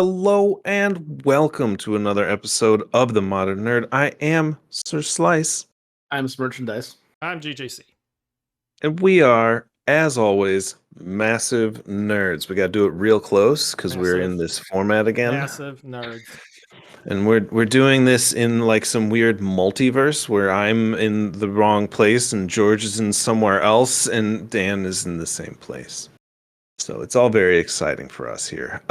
Hello and welcome to another episode of The Modern Nerd. I am Sir Slice, I'm Merchandise. I'm GJC. and we are, as always, massive nerds. We got to do it real close because we're in this format again. Massive nerds. And we're doing this in like some weird multiverse where I'm in the wrong place and George is in somewhere else and Dan is in the same place. So it's all very exciting for us here.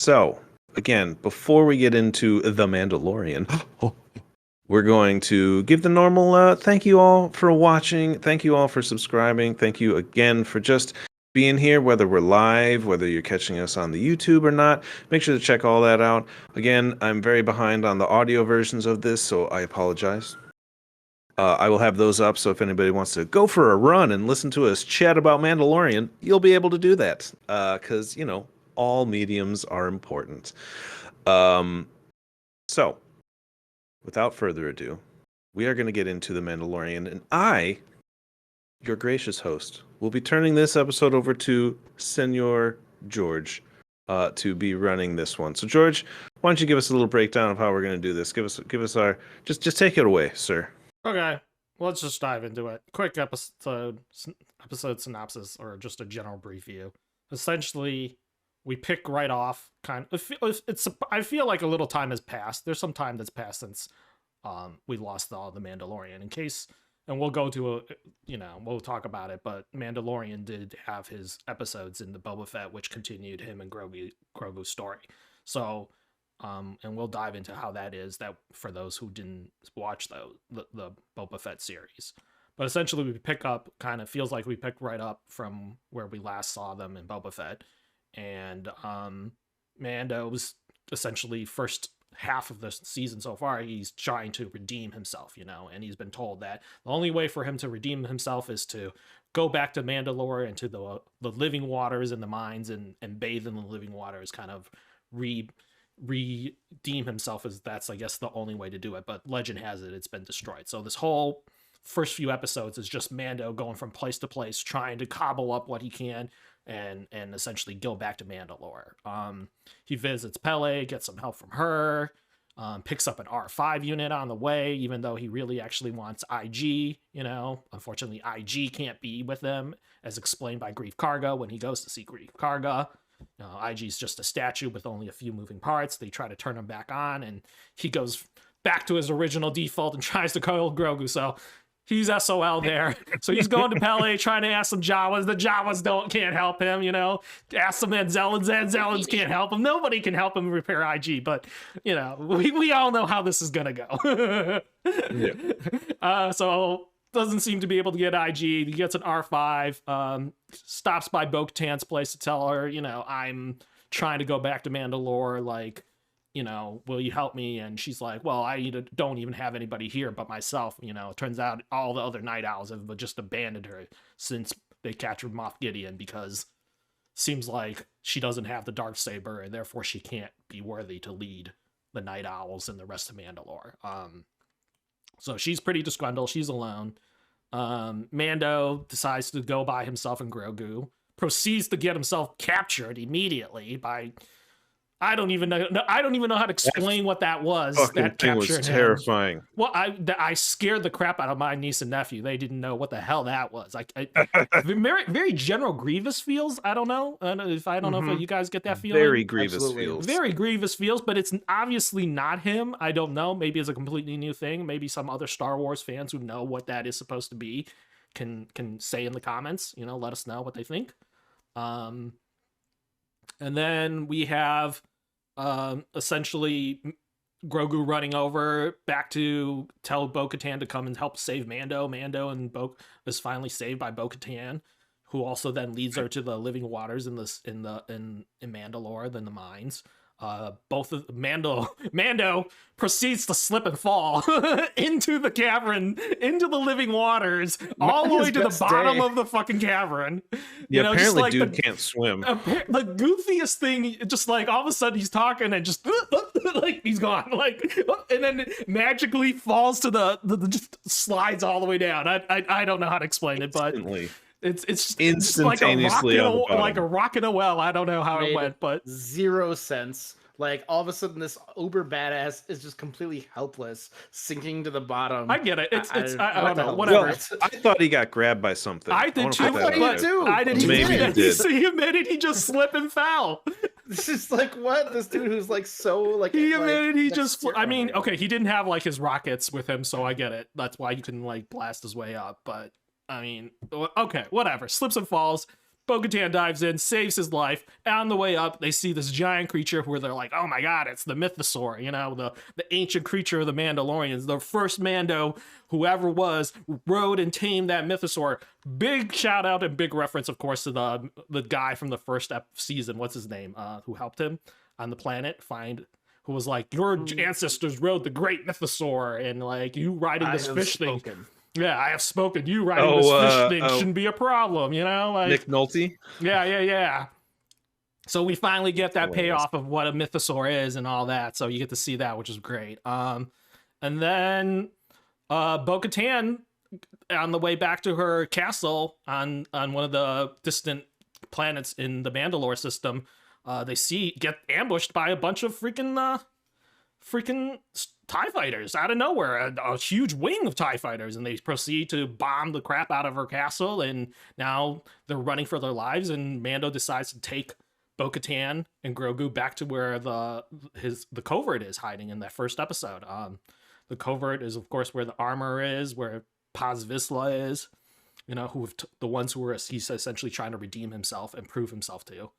So again, before we get into The Mandalorian, we're going to give the normal thank you all for watching. Thank you all for subscribing. Thank you again for just being here, whether we're live, whether you're catching us on the YouTube or not. Make sure to check all that out. Again, I'm very behind on the audio versions of this, so I apologize. I will have those up, so if anybody wants to go for a run and listen to us chat about Mandalorian, you'll be able to do that. Because, all mediums are important. So, without further ado, we are going to get into The Mandalorian, and I, your gracious host, will be turning this episode over to Senor George to be running this one. So, George, why don't you give us a little breakdown of how we're going to do this? Give us our just take it away, sir. Okay, let's just dive into it. Quick episode synopsis, or just a general brief view. Essentially, we pick right off. I feel like a little time has passed. There's some time that's passed since we lost the Mandalorian. And we'll go to we'll talk about it. But Mandalorian did have his episodes in the Boba Fett, which continued him and Grogu's story. So, and we'll dive into how that is. That for those who didn't watch the Boba Fett series. But essentially, we pick up. Kind of feels like we picked right up from where we last saw them in Boba Fett. And Mando's essentially first half of the season so far, he's trying to redeem himself, and he's been told that the only way for him to redeem himself is to go back to Mandalore and to the living waters and the mines and bathe in the living waters, kind of redeem himself, as that's, I guess, the only way to do it. But legend has it, it's been destroyed. So this whole first few episodes is just Mando going from place to place, trying to cobble up what he can and essentially go back to Mandalore. He visits Pele, gets some help from her, picks up an R5 unit on the way, even though he really actually wants IG. Unfortunately, IG can't be with him, as explained by Grief Karga when he goes to see Grief Karga. IG's just a statue with only a few moving parts. They try to turn him back on, and he goes back to his original default and tries to kill Grogu. So he's SOL there. So he's going to Pele, trying to ask some Jawas. The Jawas can't help him, Ask some Anzellans. Anzellans can't help him. Nobody can help him repair IG, but, we all know how this is going to go. Yeah. So doesn't seem to be able to get IG. He gets an R5, stops by Bo-Katan's place to tell her, I'm trying to go back to Mandalore, will you help me? And she's like, well, I don't even have anybody here but myself. It turns out all the other Night Owls have just abandoned her since they captured Moff Gideon, because seems like she doesn't have the Darksaber, and therefore she can't be worthy to lead the Night Owls and the rest of Mandalore. So she's pretty disgruntled. She's alone. Mando decides to go by himself and Grogu, proceeds to get himself captured immediately by... I don't even know how to explain what that was. That thing was terrifying. Him. Well, I scared the crap out of my niece and nephew. They didn't know what the hell that was. Very, very General Grievous feels. I don't know if you guys get that feeling. Very Grievous feels. Very Grievous feels, but it's obviously not him. I don't know. Maybe it's a completely new thing. Maybe some other Star Wars fans who know what that is supposed to be can say in the comments. Let us know what they think. And then we have essentially Grogu running over back to tell Bo-Katan to come and help save Mando. Mando and is finally saved by Bo-Katan, who also then leads her to the living waters in Mandalore, then the mines. Mando proceeds to slip and fall into the cavern, into the living waters, all the way to the bottom of the fucking cavern. Yeah, apparently dude can't swim. The goofiest thing, just like all of a sudden he's talking and just like he's gone, and then magically falls to the just slides all the way down. I don't know how to explain it, but It's Instantaneously on the like a bottom. rock in a well. I don't know how it Made went, but zero sense. Like all of a sudden, this uber badass is just completely helpless, sinking to the bottom. I get it. I what don't the know. hell Whatever. was that? I thought he got grabbed by something. I did wanna too. put that I out thought there. you too. I did He too. Maybe did. he did. He admitted he just slipped and fell. It's just like what this dude who's like so like He like, admitted he like just. I mean, steroid. okay, he didn't have like his rockets with him, so I get it. That's why he couldn't like blast his way up. But I mean, okay, whatever. Slips and falls. Bo-Katan dives in, saves his life. On the way up, they see this giant creature where they're like, "Oh my god, it's the Mythosaur!" You know, the ancient creature of the Mandalorians, the first Mando, whoever was, rode and tamed that Mythosaur. Big shout out and big reference, of course, to the guy from the first season. What's his name? Who helped him on the planet find? Who was like, "Your ancestors rode the great Mythosaur, and like you riding this fish thing." Yeah, I have spoken. You riding this fish thing shouldn't be a problem, you know? Like, Nick Nolte. yeah. So we finally get that payoff of what a mythosaur is and all that. So you get to see that, which is great. And then Bo-Katan, on the way back to her castle on one of the distant planets in the Mandalore system, they get ambushed by a bunch of freaking TIE fighters out of nowhere, a huge wing of TIE fighters, and they proceed to bomb the crap out of her castle, and now they're running for their lives, and Mando decides to take Bo-Katan and Grogu back to where the covert is hiding in that first episode. The covert is, of course, where the armor is, where Paz Vizsla is, you know, the ones who he's essentially trying to redeem himself and prove himself to.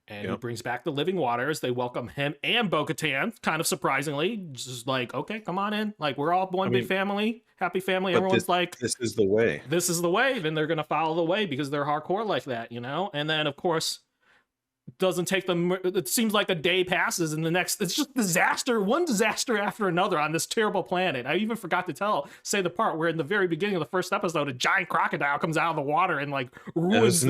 And he brings back the living waters. They welcome him and Bo-Katan, kind of surprisingly. Just like, okay, come on in. Like, we're all one big family, happy family. Everyone's like, this is the way. This is the way. Then they're going to follow the way because they're hardcore like that, you know? And then, of course, doesn't take them. It seems like a day passes, and the next, it's just one disaster after another on this terrible planet. I even forgot to say the part where in the very beginning of the first episode, a giant crocodile comes out of the water and like ruins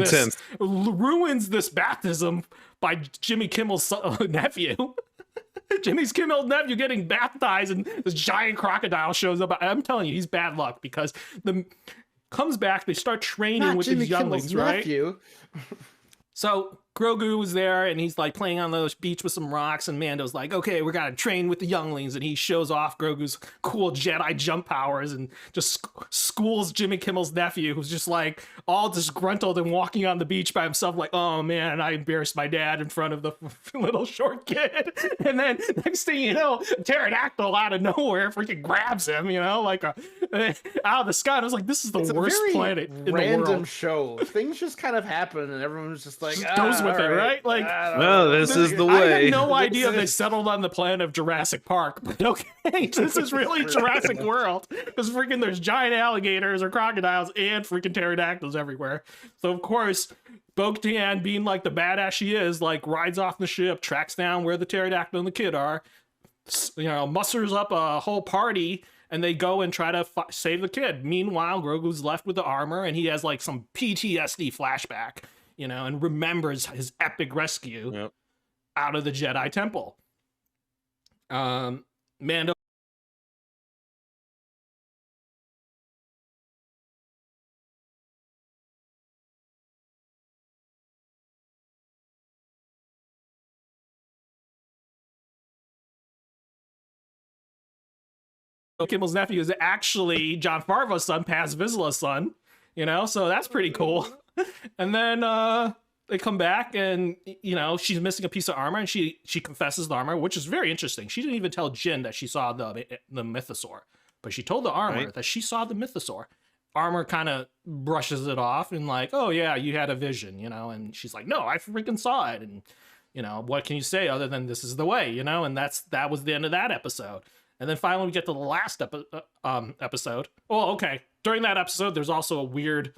this baptism by Jimmy Kimmel's nephew. Jimmy Kimmel's nephew getting baptized, and this giant crocodile shows up. I'm telling you, he's bad luck because comes back. They start training with Jimmy these younglings, Kimmel's right? nephew. So Grogu was there, and he's like playing on the beach with some rocks, and Mando's like, okay, we're gonna train with the younglings, and he shows off Grogu's cool Jedi jump powers and just schools Jimmy Kimmel's nephew, who's just like all disgruntled and walking on the beach by himself like, oh man, I embarrassed my dad in front of the little short kid. And then next thing you know, a pterodactyl out of nowhere freaking grabs him, you know, like out of the sky. And I was like, this is the worst planet in the world. Random show. Things just kind of happen, and everyone's just like, goes with it, right? Like, well, this is the way. I had no idea they settled on the planet of Jurassic Park, but okay, this is really Jurassic World, because freaking there's giant alligators or crocodiles and freaking pterodactyls everywhere. So of course, Bo-Katan, being like the badass she is, like rides off the ship, tracks down where the pterodactyl and the kid are, you know, musters up a whole party, and they go and try to save the kid. Meanwhile, Grogu's left with the armor, and he has like some PTSD flashback, you know, and remembers his epic rescue out of the Jedi Temple. Mando Kimmel's nephew is actually John Farvo's son, Paz Vizsla's son, you know, so that's pretty cool. And then they come back, and you know, she's missing a piece of armor, and she confesses the armor, which is very interesting. She didn't even tell Jin that she saw the mythosaur, but she told the armor that she saw the mythosaur. Armor kind of brushes it off and like, oh yeah, you had a vision, you know, and she's like, no, I freaking saw it. And you know, what can you say other than this is the way, you know? And that was the end of that episode. And then finally we get to the last episode. Oh, okay. During that episode, there's also a weird,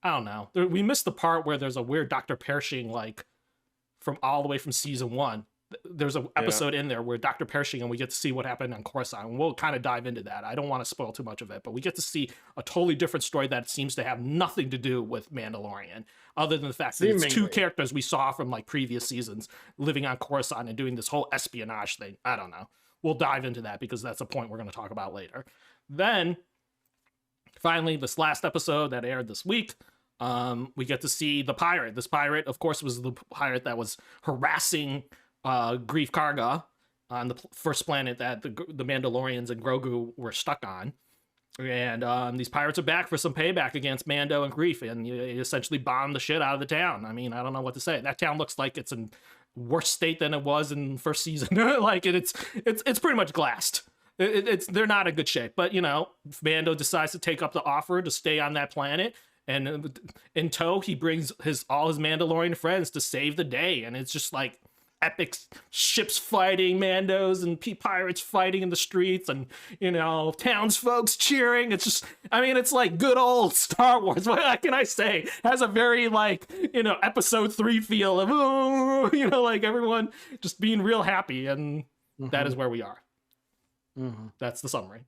I don't know. We missed the part where there's a weird Dr. Pershing, like from all the way from season 1. There's an episode in there where Dr. Pershing, and we get to see what happened on Coruscant. And we'll kind of dive into that. I don't want to spoil too much of it, but we get to see a totally different story that seems to have nothing to do with Mandalorian, other than the fact that it's two characters we saw from like previous seasons living on Coruscant and doing this whole espionage thing. I don't know. We'll dive into that because that's a point we're going to talk about later. Then, finally, this last episode that aired this week, We get to see the pirate. This pirate, of course, was the pirate that was harassing Grief Karga on the first planet that the Mandalorians and Grogu were stuck on. And these pirates are back for some payback against Mando and Grief, and you essentially bomb the shit out of the town. I mean, I don't know what to say. That town looks like it's in worse state than it was in first season. Like it's pretty much glassed. They're not in good shape. But you know, Mando decides to take up the offer to stay on that planet, and in tow he brings all his Mandalorian friends to save the day, and it's just like epic ships fighting, Mandos and pirates fighting in the streets, and you know, townsfolk cheering. It's just, I mean, it's like good old Star Wars. What can I say? It has a very like, you know, episode 3 feel of, oh, you know, like everyone just being real happy, and that is where we are. That's the summary.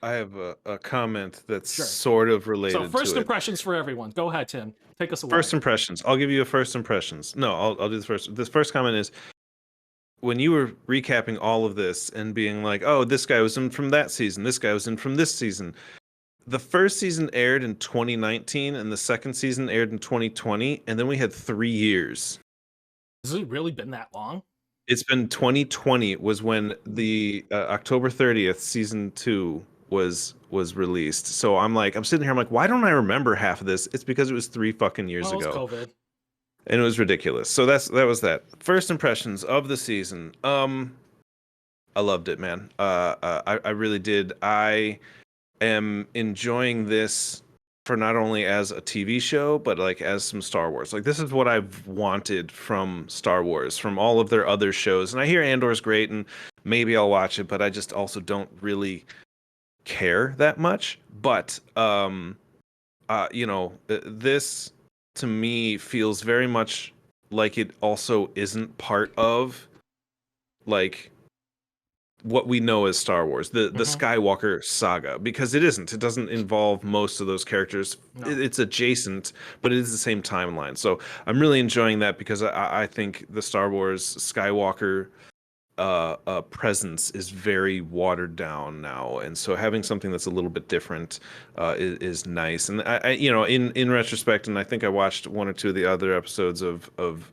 I have a comment that's Sure. sort of related. So first to impressions for everyone. Go ahead, Tim. Take us away. First impressions. I'll give you a first impressions. No, I'll do the first. This first comment is when you were recapping all of this and being like, "Oh, this guy was in from that season. This guy was in from this season." The first season aired in 2019, and the second season aired in 2020, and then we had 3 years. Has it really been that long? It's been 2020 was when the October 30th season 2 was released. So I'm sitting here, I'm like, why don't I remember half of this? It's because it was 3 fucking years Well, it was ago. COVID. And it was ridiculous. So that was that. First impressions of the season. I loved it, man. I really did. I am enjoying this for not only as a TV show, but like as some Star Wars. Like this is what I've wanted from Star Wars, from all of their other shows. And I hear Andor's great, and maybe I'll watch it, but I just also don't really care that much. But you know, this to me feels very much like it also isn't part of like what we know as Star Wars, the Skywalker saga, because it isn't. It doesn't involve most of those characters. No. It's adjacent, but it is the same timeline. So I'm really enjoying that because I think the Star Wars Skywalker presence is very watered down now, and so having something that's a little bit different is nice. And I you know, in retrospect, and I think I watched 1 or 2 of the other episodes of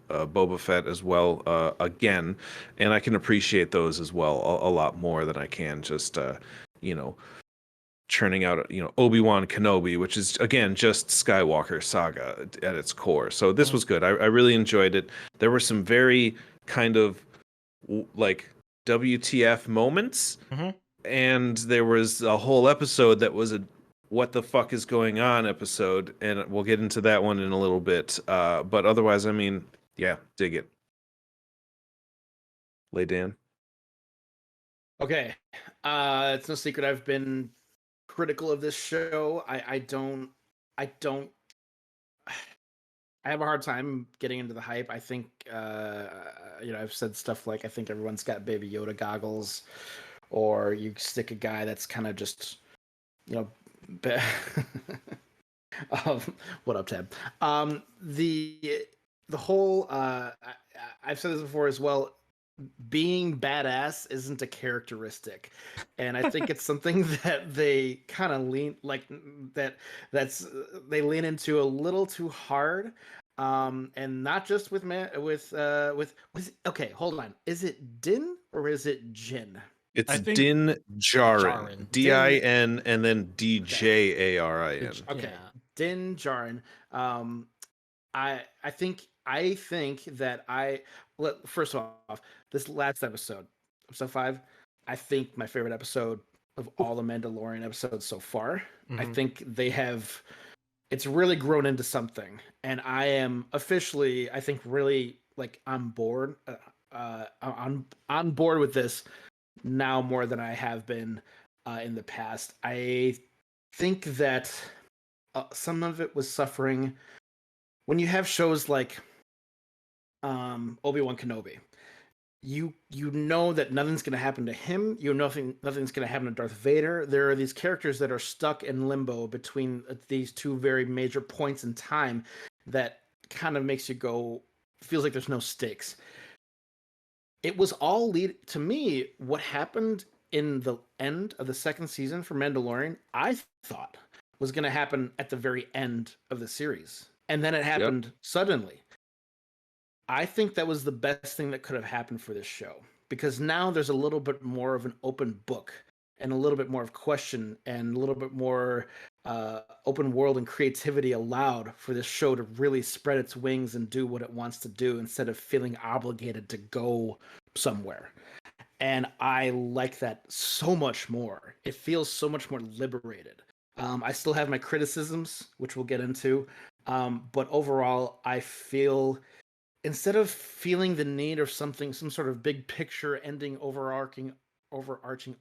Boba Fett as well again, and I can appreciate those as well a lot more than I can just you know, churning out, you know, Obi-Wan Kenobi, which is again just Skywalker saga at its core. So this was good. I really enjoyed it. There were some very kind of like WTF moments, and there was a whole episode that was a what the fuck is going on episode, and we'll get into that one in a little bit. But otherwise, I mean, yeah, dig it. Lay Dan. Okay. It's no secret I've been critical of this show. I have a hard time getting into the hype. I think, you know, I've said stuff like, I think everyone's got Baby Yoda goggles, or you stick a guy that's kind of just, you know, what up, Tab? The whole, I've said this before as well, being badass isn't a characteristic, and I think it's something that they kind of lean they lean into a little too hard, and not just with okay, hold on, is it Din or is it Jin? It's I think Din Djarin, Djarin. Din and then Djarin. Okay, Yeah. Din Djarin. I think that first off, this last episode 5, I think my favorite episode of all the Mandalorian episodes so far. I think it's really grown into something, and I am officially, I think, really like on board with this now more than I have been in the past. I think that some of it was suffering when you have shows like Obi-Wan Kenobi. You know that nothing's going to happen to him. You know nothing's going to happen to Darth Vader. There are these characters that are stuck in limbo between these 2 very major points in time that kind of makes you go, feels like there's no stakes. It was all to me, what happened in the end of the second season for Mandalorian, I thought was going to happen at the very end of the series. And then it happened suddenly. I think that was the best thing that could have happened for this show, because now there's a little bit more of an open book and a little bit more of question and a little bit more open world and creativity allowed for this show to really spread its wings and do what it wants to do instead of feeling obligated to go somewhere. And I like that so much more. It feels so much more liberated. I still have my criticisms, which we'll get into. But overall, I feel, instead of feeling the need of something, some sort of big picture ending, overarching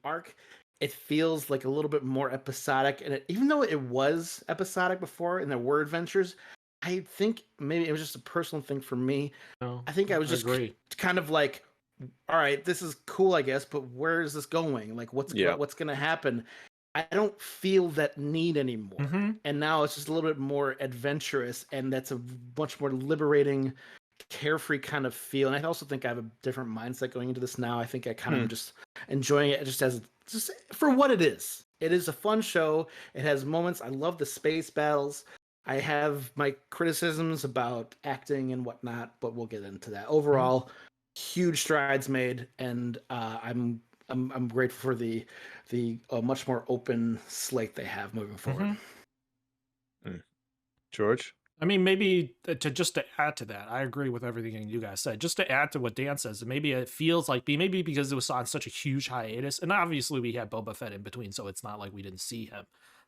arc, it feels like a little bit more episodic. And even though it was episodic before and there were adventures, I think maybe it was just a personal thing for me. No, I think I was just kind of like, all right, this is cool, I guess, but where is this going? Like, what's going to happen? I don't feel that need anymore. And now it's just a little bit more adventurous, and that's a much more liberating, carefree kind of feel. And I also think I have a different mindset going into this now. I think I kind of am just enjoying it just for what it is. It is a fun show. It has moments. I love the space battles. I have my criticisms about acting and whatnot, but we'll get into that. Overall, huge strides made, and I'm grateful for the much more open slate they have moving forward. George? I mean, maybe to add to that, I agree with everything you guys said. Just to add to what Dan says, maybe it feels like maybe because it was on such a huge hiatus, and obviously we had Boba Fett in between, so it's not like we didn't see him.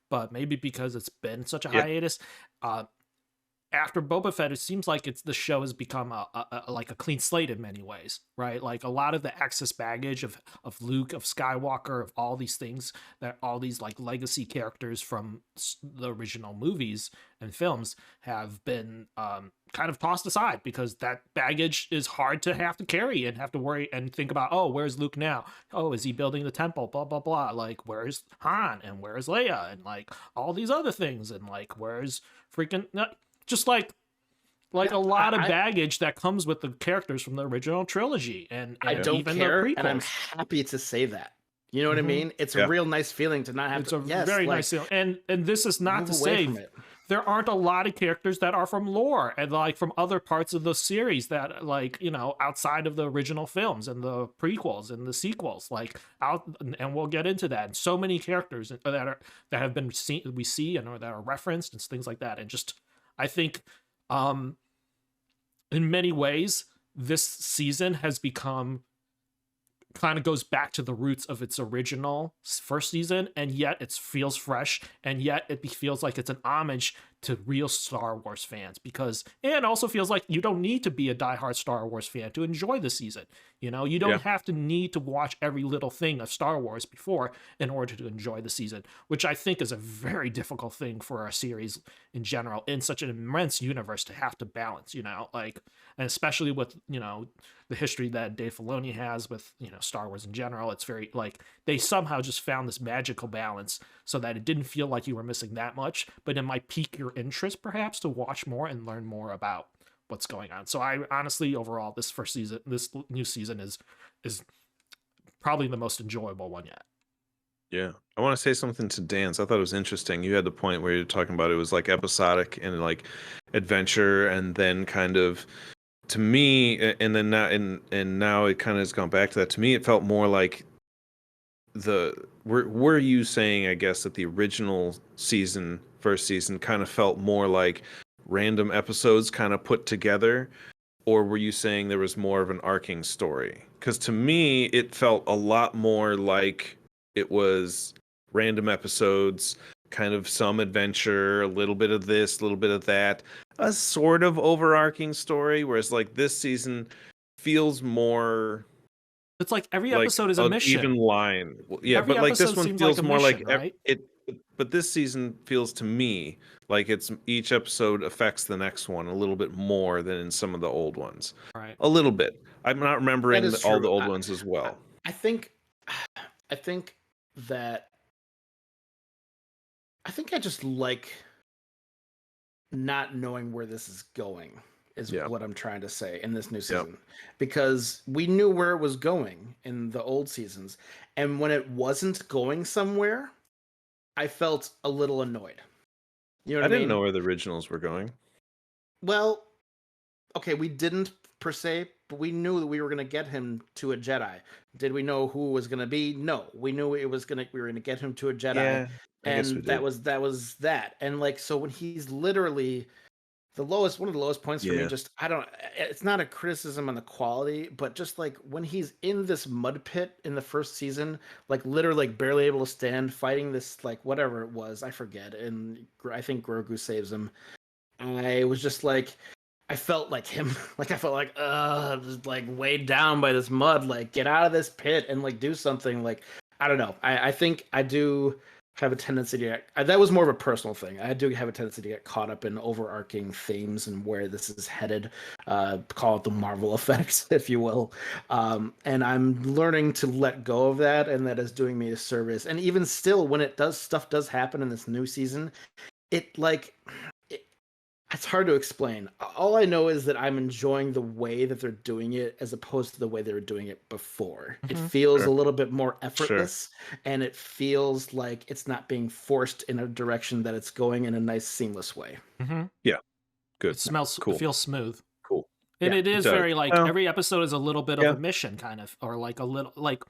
But maybe because it's been such a hiatus, after Boba Fett, it seems like the show has become like a clean slate in many ways, right? Like a lot of the excess baggage of Luke, of Skywalker, of all these things, that all these like legacy characters from the original movies and films have been kind of tossed aside, because that baggage is hard to have to carry and have to worry and think about, oh, where's Luke now? Oh, is he building the temple? Blah, blah, blah. Like, where's Han? And where's Leia? And like all these other things. And like, where's freaking... Just like a lot of baggage that comes with the characters from the original trilogy, and I don't even care, the and I'm happy to say that. You know what I mean? It's a real nice feeling to not have to. It's a very nice feeling, and this is not to say there aren't a lot of characters that are from lore and like from other parts of the series that, like, you know, outside of the original films and the prequels and the sequels, like and we'll get into that. And so many characters that have been seen, we see, and or that are referenced and things like that, and just. I think in many ways, this season has become kind of goes back to the roots of its original first season, and yet it feels fresh, and yet it feels like it's an homage to real Star Wars fans, and also feels like you don't need to be a diehard Star Wars fan to enjoy the season. You know, you don't have to need to watch every little thing of Star Wars before in order to enjoy the season, which I think is a very difficult thing for a series in general in such an immense universe to have to balance, you know, like, and especially with, you know, the history that Dave Filoni has with, you know, Star Wars in general. It's very like they somehow just found this magical balance so that it didn't feel like you were missing that much, but it might pique your interest perhaps to watch more and learn more about what's going on. So I honestly, overall, this new season is probably the most enjoyable one yet. Yeah. I want to say something to Dan's. I thought it was interesting. You had the point where you're talking about it was like episodic and like adventure, and then kind of, to me, and then now and now it kind of has gone back to that. To me, it felt more like were you saying, I guess, that the original season, first season, kind of felt more like random episodes kind of put together, or were you saying there was more of an arcing story? Because to me, it felt a lot more like it was random episodes, kind of some adventure, a little bit of this, a little bit of that, a sort of overarching story, whereas like this season feels more... It's like every episode is a mission. Even line. Yeah, every but like this one feels like more mission, like right? But this season feels to me like it's each episode affects the next one a little bit more than in some of the old ones. Right. A little bit. I'm not remembering all the old ones as well. I think that I just like not knowing where this is going is what I'm trying to say in this new season, because we knew where it was going in the old seasons, and when it wasn't going somewhere, I felt a little annoyed. You know what I I didn't mean? know where the originals were going. Well, okay, we didn't per se, but we knew that we were going to get him to a Jedi. Did we know who it was going to be? No, we knew we were going to get him to a Jedi, Yeah, I guess we and did. that was that. And like, so when he's literally one of the lowest points for me, Yeah. just I don't, it's not a criticism on the quality, but just like when he's in this mud pit in the first season, like literally like barely able to stand, fighting this like whatever it was, I forget, and I think Grogu saves him. I was just like, I felt like him. Like I felt like, just like weighed down by this mud. Like get out of this pit and like do something. Like I don't know. I think I do have a tendency to get, that was more of a personal thing. I do have a tendency to get caught up in overarching themes and where this is headed. Call it the Marvel effects, if you will. And I'm learning to let go of that, and that is doing me a service. And even still, when stuff does happen in this new season, it like it's hard to explain. All I know is that I'm enjoying the way that they're doing it as opposed to the way they were doing it before. It feels Sure. a little bit more Sure. effortless, and it feels like it's not being forced in a direction, that it's going in a nice, seamless way. Yeah. Good. It smells, Cool. it feels smooth. Cool. And Yeah, it is does. very like Well, every episode is a little bit of yeah. a mission, kind of, or like a little like,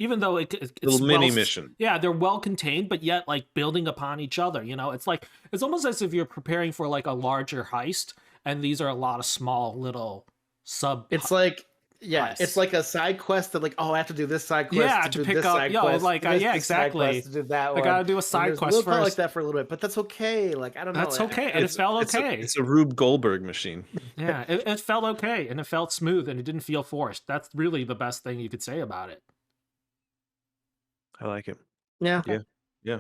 even though it's Little mini mission. Yeah, they're well contained, but yet like building upon each other. You know, it's like it's almost as if you're preparing for like a larger heist, and these are a lot of small little sub. It's like, yeah, heists. it's like a side quest that like, oh, I have to do this side quest Yeah, to to do pick this up- side yo, quest, like, to this yeah, side exactly. quest, to do that I one. gotta do a And side there's quest little part like first. that for a little bit, but that's okay. Like I don't know. That's okay, and it felt okay. It's a Rube Goldberg machine. Yeah, it felt okay, and it felt smooth, and it didn't feel forced. That's really the best thing you could say about it. I like it. Yeah. Yeah. Yeah.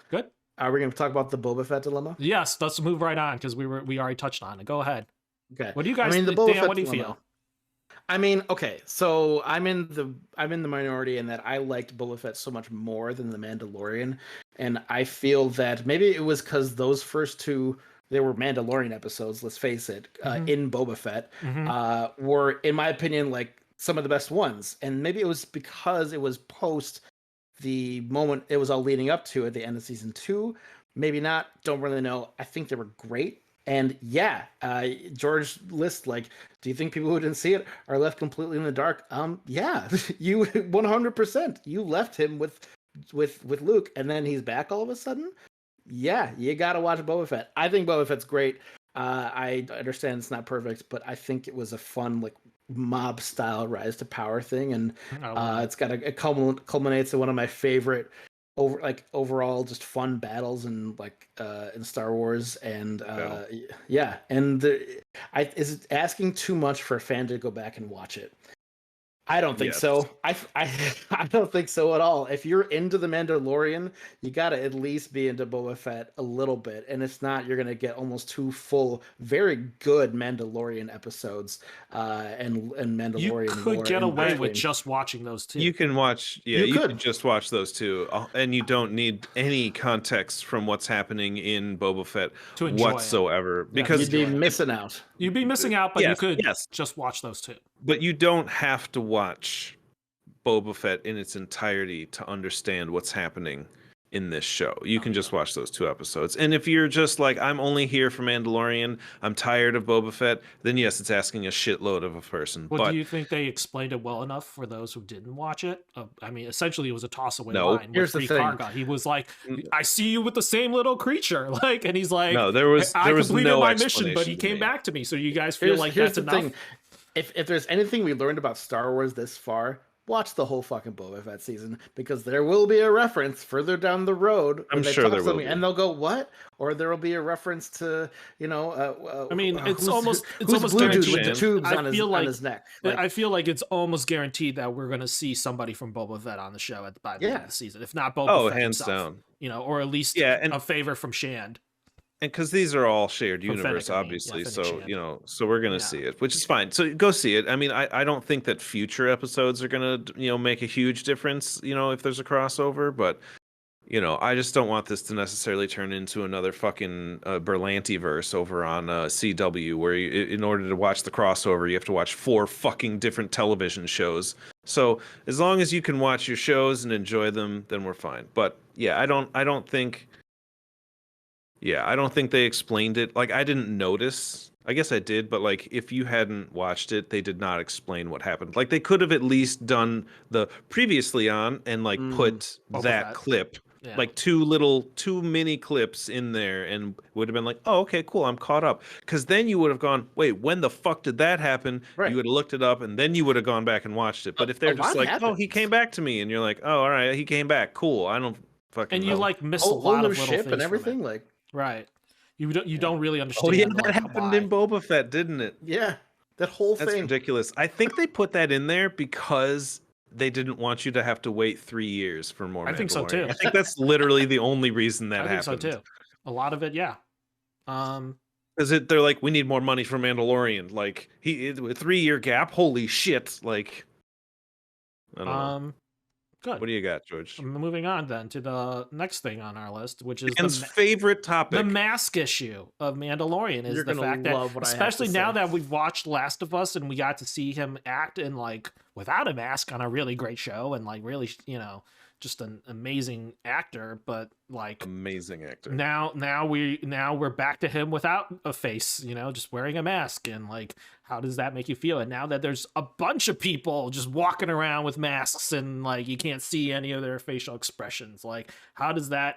Good. Are we going to talk about the Boba Fett dilemma? Yes, let's move right on because we already touched on it. Go ahead. Okay. What do you guys? I mean, the Dan, Boba Fett what do you dilemma. feel? I mean, okay, so I'm in the minority in that I liked Boba Fett so much more than the Mandalorian, and I feel that maybe it was because those first two, they were Mandalorian episodes. Let's face it, in Boba Fett, were, in my opinion, like some of the best ones, and maybe it was because it was post the moment it was all leading up to at the end of season 2. Maybe not. Don't really know. I think they were great. And yeah, George List, like, do you think people who didn't see it are left completely in the dark? Yeah, you 100%. You left him with Luke, and then he's back all of a sudden. Yeah, you gotta watch Boba Fett. I think Boba Fett's great. I understand it's not perfect, but I think it was a fun, like, mob style rise to power thing, and it's got it culminates in one of my favorite overall just fun battles and like in Star Wars, and yeah, and is it asking too much for a fan to go back and watch it? I don't think so. I don't think so at all. If you're into the Mandalorian, you gotta at least be into Boba Fett a little bit, and if not, you're gonna get almost 2 full, very good Mandalorian episodes, and Mandalorian. You could get away with between. just watching those two. You can watch, you could just watch those two, and you don't need any context from what's happening in Boba Fett to enjoy whatsoever. it. Because you'd be missing out. You'd be missing out, but you could just watch those two. But you don't have to watch Boba Fett in its entirety to understand what's happening in this show. You can just watch those 2 episodes. And if you're just like, I'm only here for Mandalorian, I'm tired of Boba Fett, then yes, it's asking a shitload of a person. Well, but do you think they explained it well enough for those who didn't watch it? I mean, essentially, it was a toss-away line. Here's the thing. Karga. He was like, "I see you with the same little creature," like, and he's like, "No, there was completed no my mission, but he came me. back to me." So you guys feel like here's that's the enough? thing. If there's anything we learned about Star Wars this far, watch the whole fucking Boba Fett season, because there will be a reference further down the road. I'm sure there will be. And they'll go, what? Or there will be a reference to, I mean, it's almost blue dude with the guaranteed. tubes on on his neck. I feel like it's almost guaranteed that we're going to see somebody from Boba Fett on the show by the end of the season. If not Boba Fett hands himself, down. Or at least a favor from Shand. And because these are all shared universe, obviously, so so we're gonna see it, which is fine. So go see it. I mean, I don't think that future episodes are gonna make a huge difference, if there's a crossover, but I just don't want this to necessarily turn into another fucking Berlanti verse over on CW, where in order to watch the crossover, you have to watch 4 fucking different television shows. So as long as you can watch your shows and enjoy them, then we're fine. But yeah, I don't think Yeah, I don't think they explained it. Like, I didn't notice. I guess I did, but like, if you hadn't watched it, they did not explain what happened. Like, they could have at least done the previously on and like Mm. put Boba that Fett. clip, Yeah. like two mini clips in there, and would have been like, oh, okay, cool, I'm caught up. Because then you would have gone, wait, when the fuck did that happen? Right. You would have looked it up, and then you would have gone back and watched it. But if A they're just lot like, oh, he happens. came back to me, and you're like, oh, all right, he came back, cool. I don't fucking And you know. like miss a Whole lot new of little ship things and from it. everything. Like, Right. You don't really Oh understand. yeah, that like, happened why. in Boba Fett, didn't it? yeah, that whole That's thing. ridiculous. I think they put that in there because they didn't want you to have to wait 3 years for more I think so, Mandalorian. too. I think that's literally the only reason that I think happened. so too. A lot of it, yeah. Because they're like, we need more money for Mandalorian. Like, a 3 year gap. Holy shit! Like, I don't know. Good. What do you got, George? Moving on then to the next thing on our list, which is Dan's favorite the topic. mask issue of Mandalorian is You're the gonna fact that, love what I have to especially now say. that we've watched Last of Us and we got to see him act in like without a mask on a really great show and like really, just an amazing actor, but like Amazing actor. now we're back to him without a face, just wearing a mask, and like how does that make you feel? And now that there's a bunch of people just walking around with masks and like you can't see any of their facial expressions, like how does that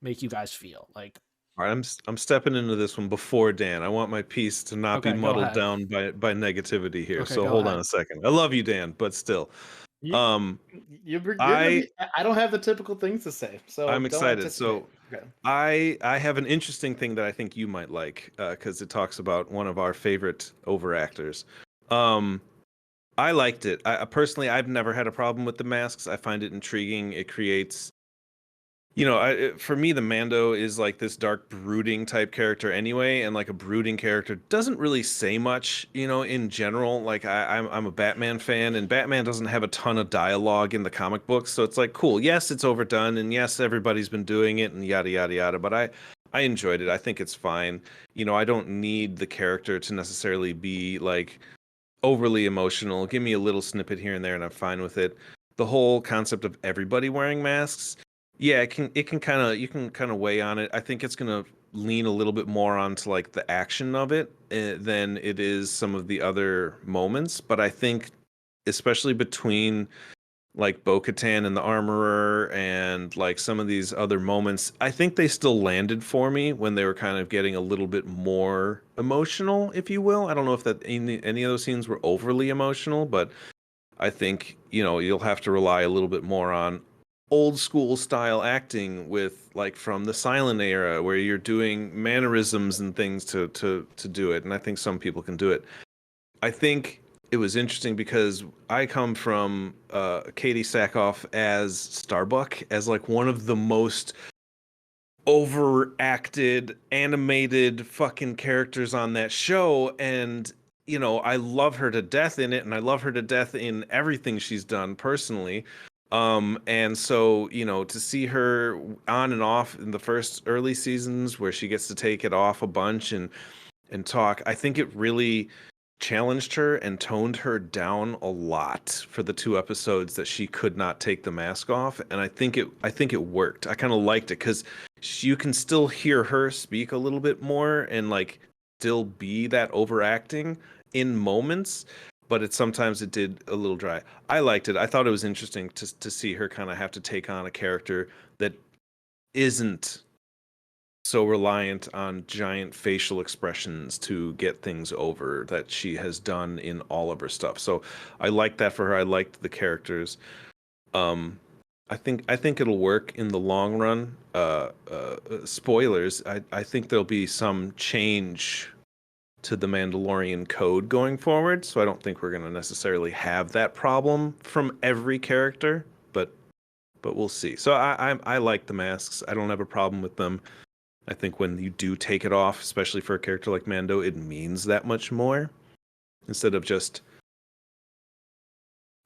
make you guys feel? Like, All right, I'm stepping into this one before Dan. I want my piece to not be Okay, go muddled ahead. down by negativity here. Okay, So go hold on ahead. a second. I love you, Dan, but still. You, you're gonna I be, I don't have the typical things to say, so I'm don't excited. anticipate. So Okay. I have an interesting thing that I think you might like because it talks about one of our favorite overactors. I liked it. I personally, I've never had a problem with the masks. I find it intriguing. It creates, for me, the Mando is like this dark, brooding type character anyway, and like a brooding character doesn't really say much, in general. Like I'm a Batman fan, and Batman doesn't have a ton of dialogue in the comic books, so it's like cool. Yes, it's overdone, and yes, everybody's been doing it, and yada yada yada. But I enjoyed it. I think it's fine. I don't need the character to necessarily be like overly emotional. Give me a little snippet here and there, and I'm fine with it. The whole concept of everybody wearing masks, yeah, it can kind of you can kind of weigh on it. I think it's gonna lean a little bit more onto like the action of it than it is some of the other moments. But I think, especially between like Bo-Katan and the Armorer and like some of these other moments, I think they still landed for me when they were kind of getting a little bit more emotional, if you will. I don't know if that any of those scenes were overly emotional, but I think, you'll have to rely a little bit more on old school style acting with like from the silent era where you're doing mannerisms and things to do it. And I think some people can do it. I think it was interesting because I come from Katie Sackhoff as Starbuck as like one of the most overacted animated fucking characters on that show, and I love her to death in it, and I love her to death in everything she's done personally. And so, to see her on and off in the first early seasons where she gets to take it off a bunch and talk, I think it really challenged her and toned her down a lot for the 2 episodes that she could not take the mask off, and I think it worked. I kind of liked it because you can still hear her speak a little bit more and like still be that overacting in moments, but sometimes it did a little dry. I liked it. I thought it was interesting to see her kind of have to take on a character that isn't so reliant on giant facial expressions to get things over that she has done in all of her stuff. So I liked that for her. I liked the characters. I think it'll work in the long run. Spoilers. I think there'll be some change to the Mandalorian code going forward. So I don't think we're gonna necessarily have that problem from every character, but we'll see. So I like the masks. I don't have a problem with them. I think when you do take it off, especially for a character like Mando, it means that much more instead of just.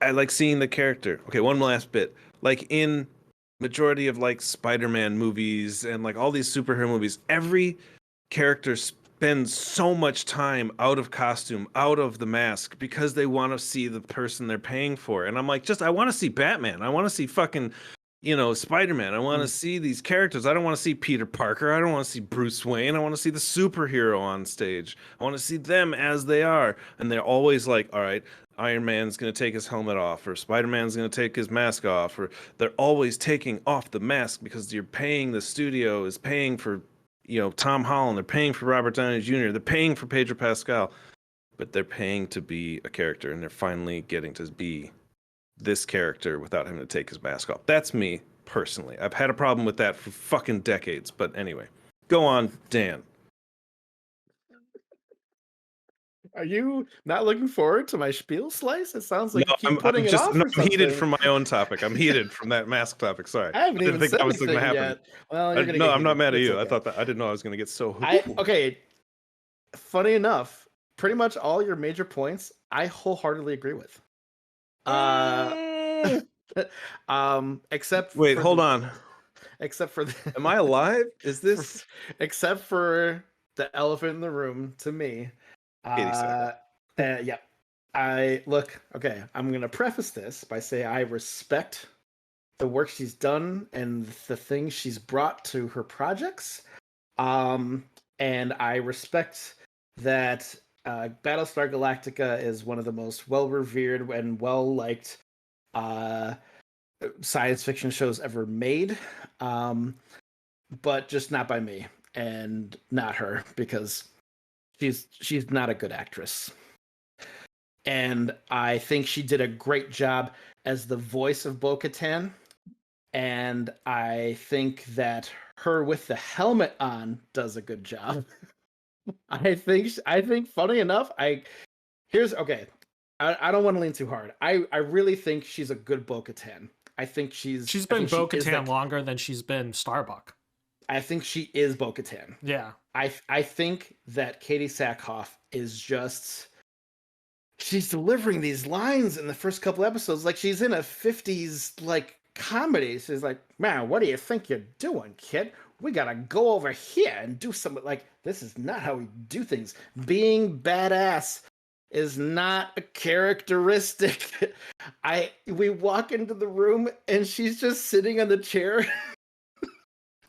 I like seeing the character. Okay, one last bit. Like in majority of like Spider-Man movies and like all these superhero movies, every character spends so much time out of costume, out of the mask because they want to see the person they're paying for. And I'm like, I want to see Batman. I want to see fucking Spider-Man. I want to see these characters. I don't want to see Peter Parker. I don't want to see Bruce Wayne. I want to see the superhero on stage. I want to see them as they are. And they're always like, all right, Iron Man's going to take his helmet off, or Spider-Man's going to take his mask off, or they're always taking off the mask because the studio is paying for, Tom Holland. They're paying for Robert Downey Jr. They're paying for Pedro Pascal, but they're paying to be a character, and they're finally getting to be this character without having to take his mask off. That's me personally. I've had a problem with that for fucking decades. But anyway, go on, Dan. Are you not looking forward to my spiel slice? It sounds like No, you keep putting it off. I'm heated from my own topic. I'm heated from that mask topic. Sorry, I haven't even said that was anything going to happen. yet. Well, you're gonna no, get I'm not heated. mad at It's you. I okay. thought that I didn't know I was going to get so. Okay. Funny enough, pretty much all your major points, I wholeheartedly agree with. Except Wait, for hold on. Except for Am I alive? Is this except for the elephant in the room to me? Yeah. Okay, I'm gonna preface this by saying I respect the work she's done and the things she's brought to her projects. And I respect that Battlestar Galactica is one of the most well-revered and well-liked science fiction shows ever made, but just not by me and not her, because she's not a good actress. And I think she did a great job as the voice of Bo-Katan, and I think that her with the helmet does a good job. I think funny enough, I don't want to lean too hard. I really think she's a good Bo-Katan. I think she's been Bo-Katan longer than she's been Starbuck. I think she is Bo-Katan. Yeah. I think that Katie Sackhoff is just, she's delivering these lines in the first couple episodes like she's in a 50s like comedy. She's like, man, what do you think you're doing, kid? We gotta go over here and do something. Like, this is not how we do things. Being badass is not a characteristic. We walk into the room and she's just sitting on the chair.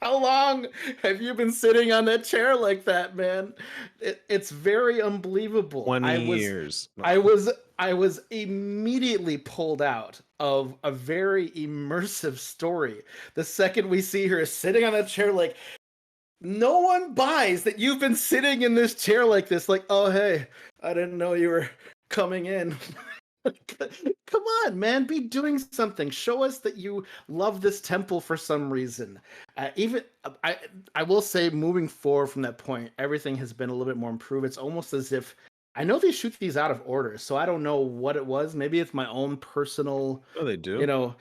How long have you been sitting on that chair like that, man? It's very unbelievable. 20 years. I was immediately pulled out of a very immersive story the second we see her sitting on that chair. Like, no one buys that you've been sitting in this chair like this. Like, oh, hey, I didn't know you were coming in. Come on, man, be doing something. Show us that you love this temple for some reason. I will say, moving forward from that point, everything has been a little bit more improved. It's almost as if, I know they shoot these out of order, so I don't know what it was. Maybe it's my own personal. Oh, they do.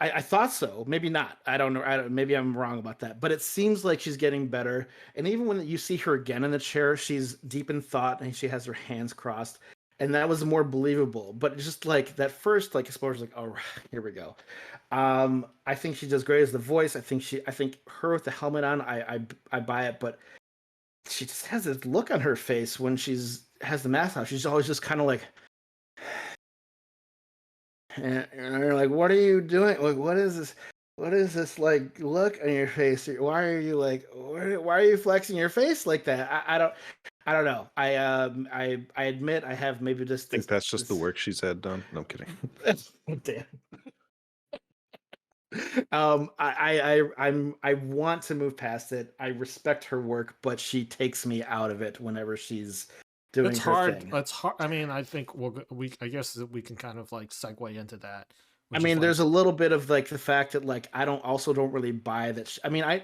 I thought so. Maybe not. I don't know. Maybe I'm wrong about that. But it seems like she's getting better. And even when you see her again in the chair, she's deep in thought and she has her hands crossed. And that was more believable. But just like that first exposure, like, oh, here we go. I think she does great as the voice. I think her with the helmet on, I buy it. But she just has this look on her face when has the mask on. She's always just kind of like, and you're like, what are you doing? Like, what is this? What is this like look on your face? Why are you why are you flexing your face like that? I don't know. I admit I have maybe just. I think that's just the work she's had done. No, I'm kidding. Damn. I want to move past it. I respect her work, but she takes me out of it whenever she's doing it's her hard. thing. It's hard. I mean, I think I guess we can kind of segue into that. I mean, there's a little bit of the fact that I don't really buy that.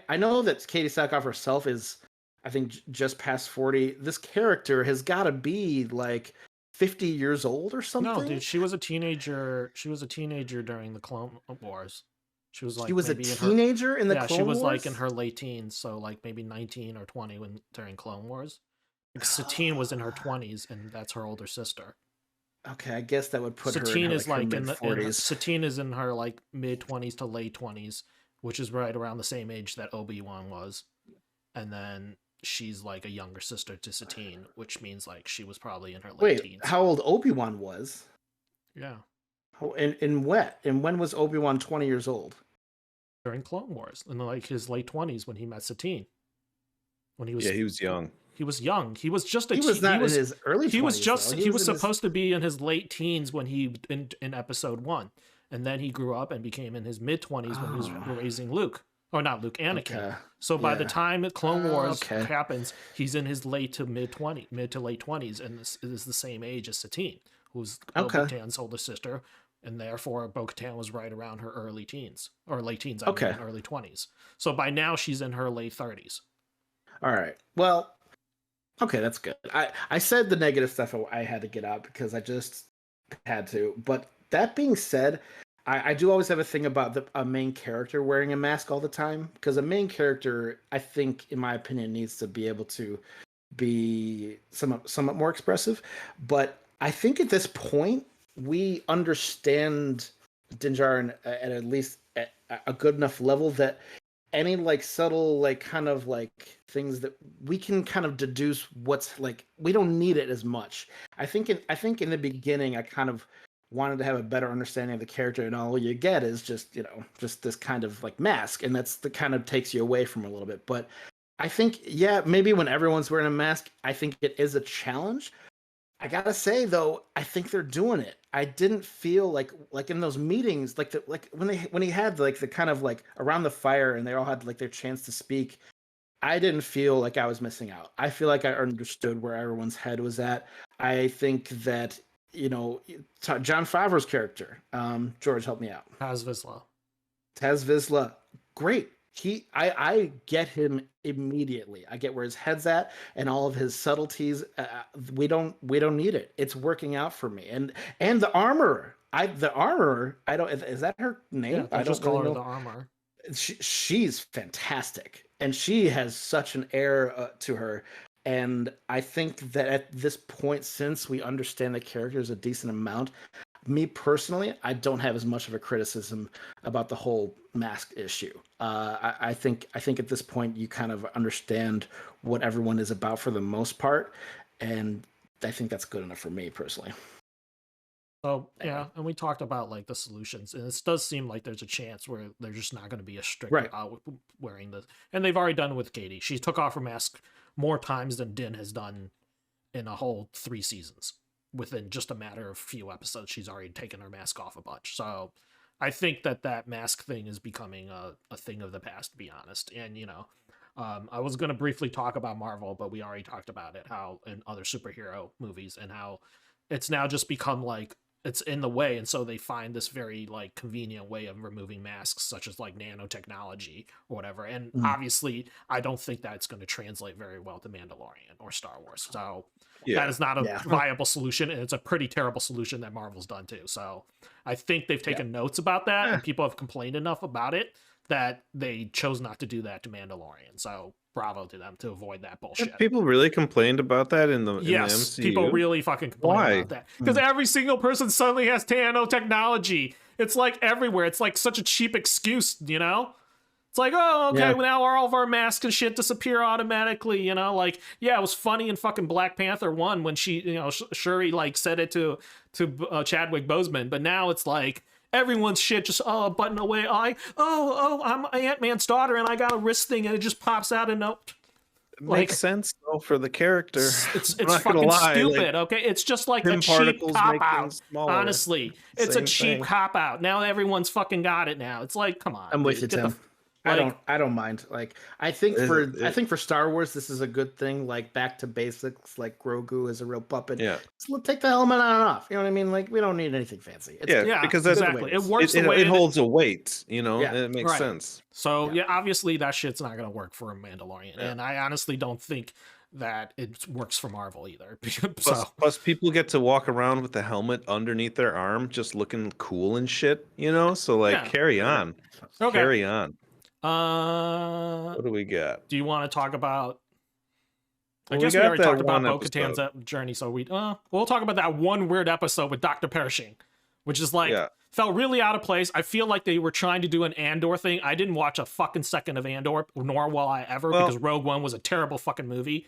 I know that Katie Sackhoff herself is, I think, just past 40. This character has got to be 50 years old or something. No, dude, she was a teenager. She was a teenager during the Clone Wars. She was she was a teenager in the Clone Wars? She was in her late teens, so maybe 19 or 20 during Clone Wars. Satine was in her 20s, and that's her older sister. Okay, I guess that would put Satine her is in her mid-40s. Satine is in her mid-20s to late 20s, which is right around the same age that Obi-Wan was. And then she's a younger sister to Satine, which means she was probably in her late teens. How old Obi-Wan was? Yeah. And when was Obi-Wan 20 years old? during Clone Wars in like his late 20s when he met Satine. When he was Yeah, he was young. He was young. He was just a He was not in his early 20s. he was just though. he was in his- supposed to be in his late teens when he in episode 1. And then he grew up and became in his mid 20s when he was raising Luke. Or not Luke, Anakin. Okay. So by the Yeah. time Clone Wars okay. happens, he's in his mid to late 20s, and this is the same age as Satine, who's Okay. Bo-Katan's older sister, and therefore Bo-Katan was right around her early teens, or late teens, Okay. early 20s. So by now she's in her late 30s. All right. Well, okay, that's good. I said the negative stuff I had to get out because I just had to. But that being said, I do always have a thing about a main character wearing a mask all the time, because a main character, I think, in my opinion, needs to be able to be somewhat more expressive. But I think at this point, we understand Din Djarin at least at a good enough level that any like subtle like kind of like things that we can kind of deduce what's like, we don't need it as much. I think in the beginning I kind of wanted to have a better understanding of the character, and all you get is just just this kind of like mask, and that's the kind of takes you away from a little bit. But I think maybe when everyone's wearing a mask, I think it is a challenge. I gotta say though, I think they're doing it. I didn't feel like in those meetings, like when he had like the kind of like around the fire and they all had like their chance to speak. I didn't feel like I was missing out. I feel like I understood where everyone's head was at. I think that Jon Favreau's character, George, help me out. Taz Vizsla. Taz Vizsla, great. I get him immediately. I get where his head's at and all of his subtleties. We don't need it. It's working out for me. And the armorer. I don't. Is that her name? Yeah, I just don't call really her know. the armor. She's fantastic, and she has such an air to her. And I think that at this point, since we understand the characters a decent amount, me personally, I don't have as much of a criticism about the whole mask issue. I think at this point you kind of understand what everyone is about for the most part, and I think that's good enough for me personally. So yeah, and we talked about like the solutions, and it does seem like there's a chance where they're just not going to be as strict Right. about wearing this, and they've already done it with Katie. She took off her mask more times than Din has done in a whole 3 seasons. Within just a matter of few episodes, she's already taken her mask off a bunch. So I think that mask thing is becoming a thing of the past, to be honest. And I was going to briefly talk about Marvel, but we already talked about it, how in other superhero movies, and how it's now just become like it's in the way, and so they find this very like convenient way of removing masks, such as like nanotechnology or whatever. And obviously I don't think that's going to translate very well to Mandalorian or Star Wars. So that is not a viable solution, and it's a pretty terrible solution that Marvel's done too. So I think they've taken notes about that, and people have complained enough about it that they chose not to do that to Mandalorian. So bravo to them to avoid that bullshit. Have people really complained about that in the Yes, MCU? people really fucking complain Why? about that. Because every single person suddenly has nanotechnology. It's like everywhere. It's like such a cheap excuse, It's like, oh, okay, well, now all of our masks and shit disappear automatically, Like, yeah, it was funny in fucking Black Panther 1 when she, Shuri, like, said it to Chadwick Boseman, but now it's like, everyone's shit just, button away. I'm Ant-Man's daughter and I got a wrist thing and it just pops out and nope. It makes sense though for the character. It's not gonna fucking lie, stupid, like, okay? It's just like a pin cheap particles cop make out. things smaller. Honestly, it's Same a cheap thing. cop out. Now everyone's fucking got it now. It's like, come on. I'm with you, dude, get the Tim. I don't mind. Like, I think for Star Wars, this is a good thing. Like, back to basics. Like, Grogu is a real puppet. Yeah. Just take the helmet on and off. You know what I mean? Like, we don't need anything fancy. Yeah, because that's exactly. It works the way it holds a weight, Yeah. and it makes sense. So yeah, obviously that shit's not gonna work for a Mandalorian, and I honestly don't think that it works for Marvel either. Plus, people get to walk around with the helmet underneath their arm, just looking cool and shit, So like, carry on, carry on. What do we got? Do you want to talk about? I Well, guess we we got already that talked about one Bo-Katan's episode. journey, so we'll talk about that one weird episode with Dr. Pershing, which is like felt really out of place. I feel like they were trying to do an Andor thing. I didn't watch a fucking second of Andor, nor will I ever, because Rogue One was a terrible fucking movie.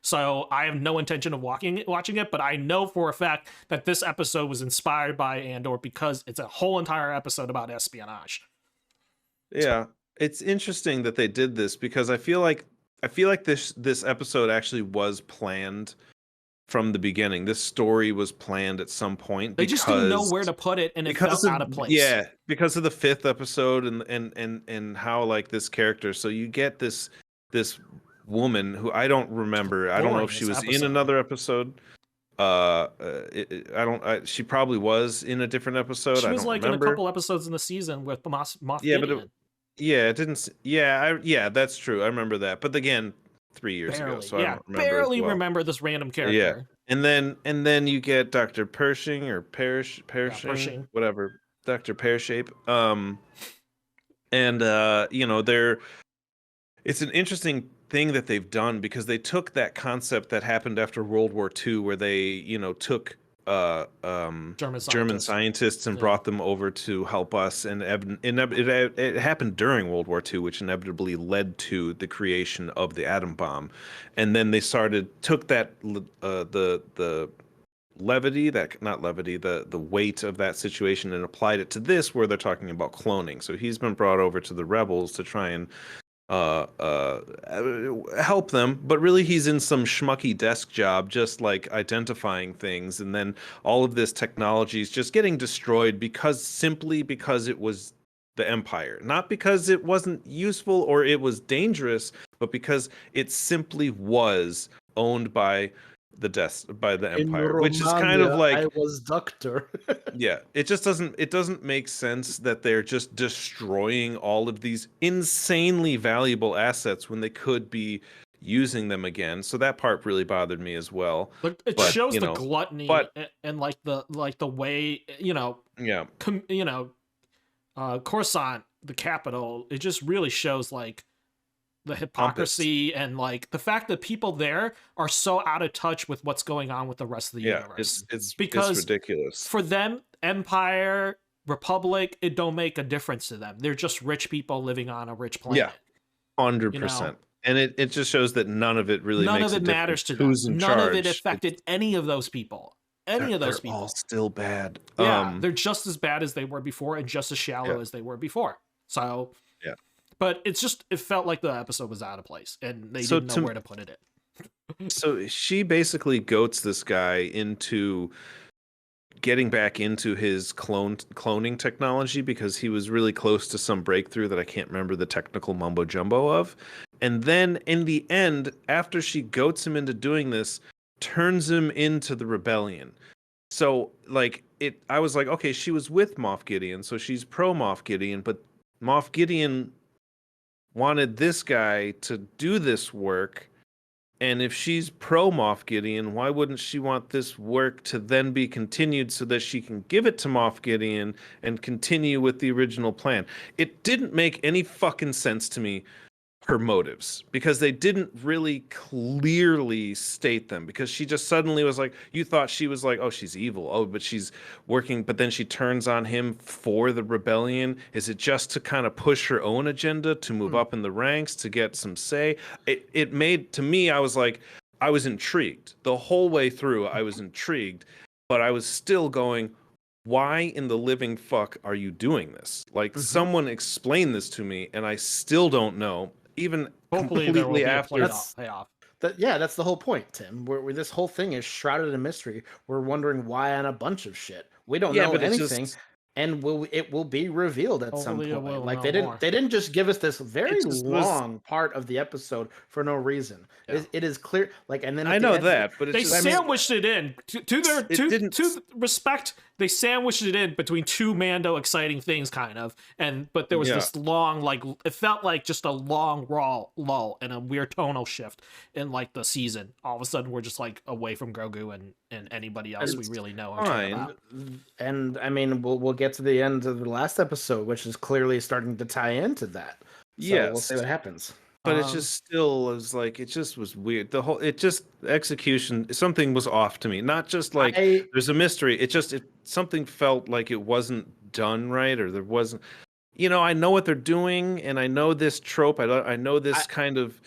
So I have no intention of watching it, but I know for a fact that this episode was inspired by Andor because it's a whole entire episode about espionage. Yeah, it's interesting that they did this because I feel like this episode actually was planned from the beginning. This story was planned at some point They just didn't know because where to put it, and it because felt of out of place. yeah, because of the fifth episode and how like this character. So you get this woman who I don't remember. I don't know if she Glorious was in episode. another episode. I don't. She probably was in a different episode. She I was don't like in a remember. couple episodes in the season with Moff Yeah, but Gideon. yeah, it didn't. Yeah, that's true. I remember that. But again, 3 years ago, Barely, so I yeah, don't remember as barely well. remember this random Yeah, character. and then you get Dr. Pershing or Pershing, Pershing. whatever, Dr. Pearshape. And it's an interesting thing that they've done because they took that concept that happened after World War II, where they took German scientists and Yeah. brought them over to help us, and it happened during World War II, which inevitably led to the creation of the atom bomb. And then they took that the levity, that not levity, the weight of that situation, and applied it to this, where they're talking about cloning. So he's been brought over to the rebels to try and uh, uh, help them, but really he's in some schmucky desk job, just like identifying things, and then all of this technology is just getting destroyed simply because it was the Empire, not because it wasn't useful or it was dangerous, but because it simply was owned by the Empire, which is kind of like I was doctor. yeah, it doesn't make sense that they're just destroying all of these insanely valuable assets when they could be using them again. So that part really bothered me as well. But it But, shows you the know, gluttony but and like the way yeah, Coruscant, the capital. It just really shows like the pompous. hypocrisy and like the fact that people there are so out of touch with what's going on with the rest of the Yeah, universe. it's Because ridiculous. for them, Empire, Republic, it don't make a difference to them. They're just rich people living on a rich planet. Yeah, 100%. And it just shows that none of it really None makes of a it matters difference to them. who's in None of it charge. affected any of those people. Any of those They're people. all still bad. Yeah, they're just as bad as they were before and just as shallow Yeah. as they were before. So, Yeah. But it felt like the episode was out of place and they So didn't know where to put it in. So she basically goats this guy into getting back into his cloning technology because he was really close to some breakthrough that I can't remember the technical mumbo jumbo of. And then in the end, after she goats him into doing this, turns him into the rebellion. So like I was like, okay, she was with Moff Gideon, so she's pro Moff Gideon, but Moff Gideon wanted this guy to do this work. And if she's pro Moff Gideon, why wouldn't she want this work to then be continued so that she can give it to Moff Gideon and continue with the original plan? It didn't make any fucking sense to me, her motives, because they didn't really clearly state them, because she just suddenly was like, you thought she was like, oh, she's evil. Oh, but she's working, but then she turns on him for the rebellion. Is it just to kind of push her own agenda to move up in the ranks, to get some say? It made, to me, I was like, I was intrigued. The whole way through, I was intrigued, but I was still going, why in the living fuck are you doing this? Like, someone explain this to me, and I still don't know. Even Hopefully there will completely be a after. payoff. That's the whole point, Tim. Where this whole thing is shrouded in mystery. We're wondering why on a bunch of shit. We don't know but it's anything, and it will be revealed at some Hopefully it point. will Like know more. they didn't just give us this very It just was- long part of the episode for no reason. Yeah. It is clear. Like, and then at I the know end- that, but it's They just, sandwiched it in to respect. They sandwiched it in between two Mando exciting things, kind of, but there was Yeah. this long, like it felt like just a long lull and a weird tonal shift in like the season. All of a sudden, we're just like away from Grogu and anybody else we really know. or care about. And I mean, we'll get to the end of the last episode, which is clearly starting to tie into that. So we'll see what happens. But it just still was like, it just was weird. Execution, something was off to me. Not just like there's a mystery. Something felt like it wasn't done right, or there wasn't. I know what they're doing, and I know this trope. I know this kind of.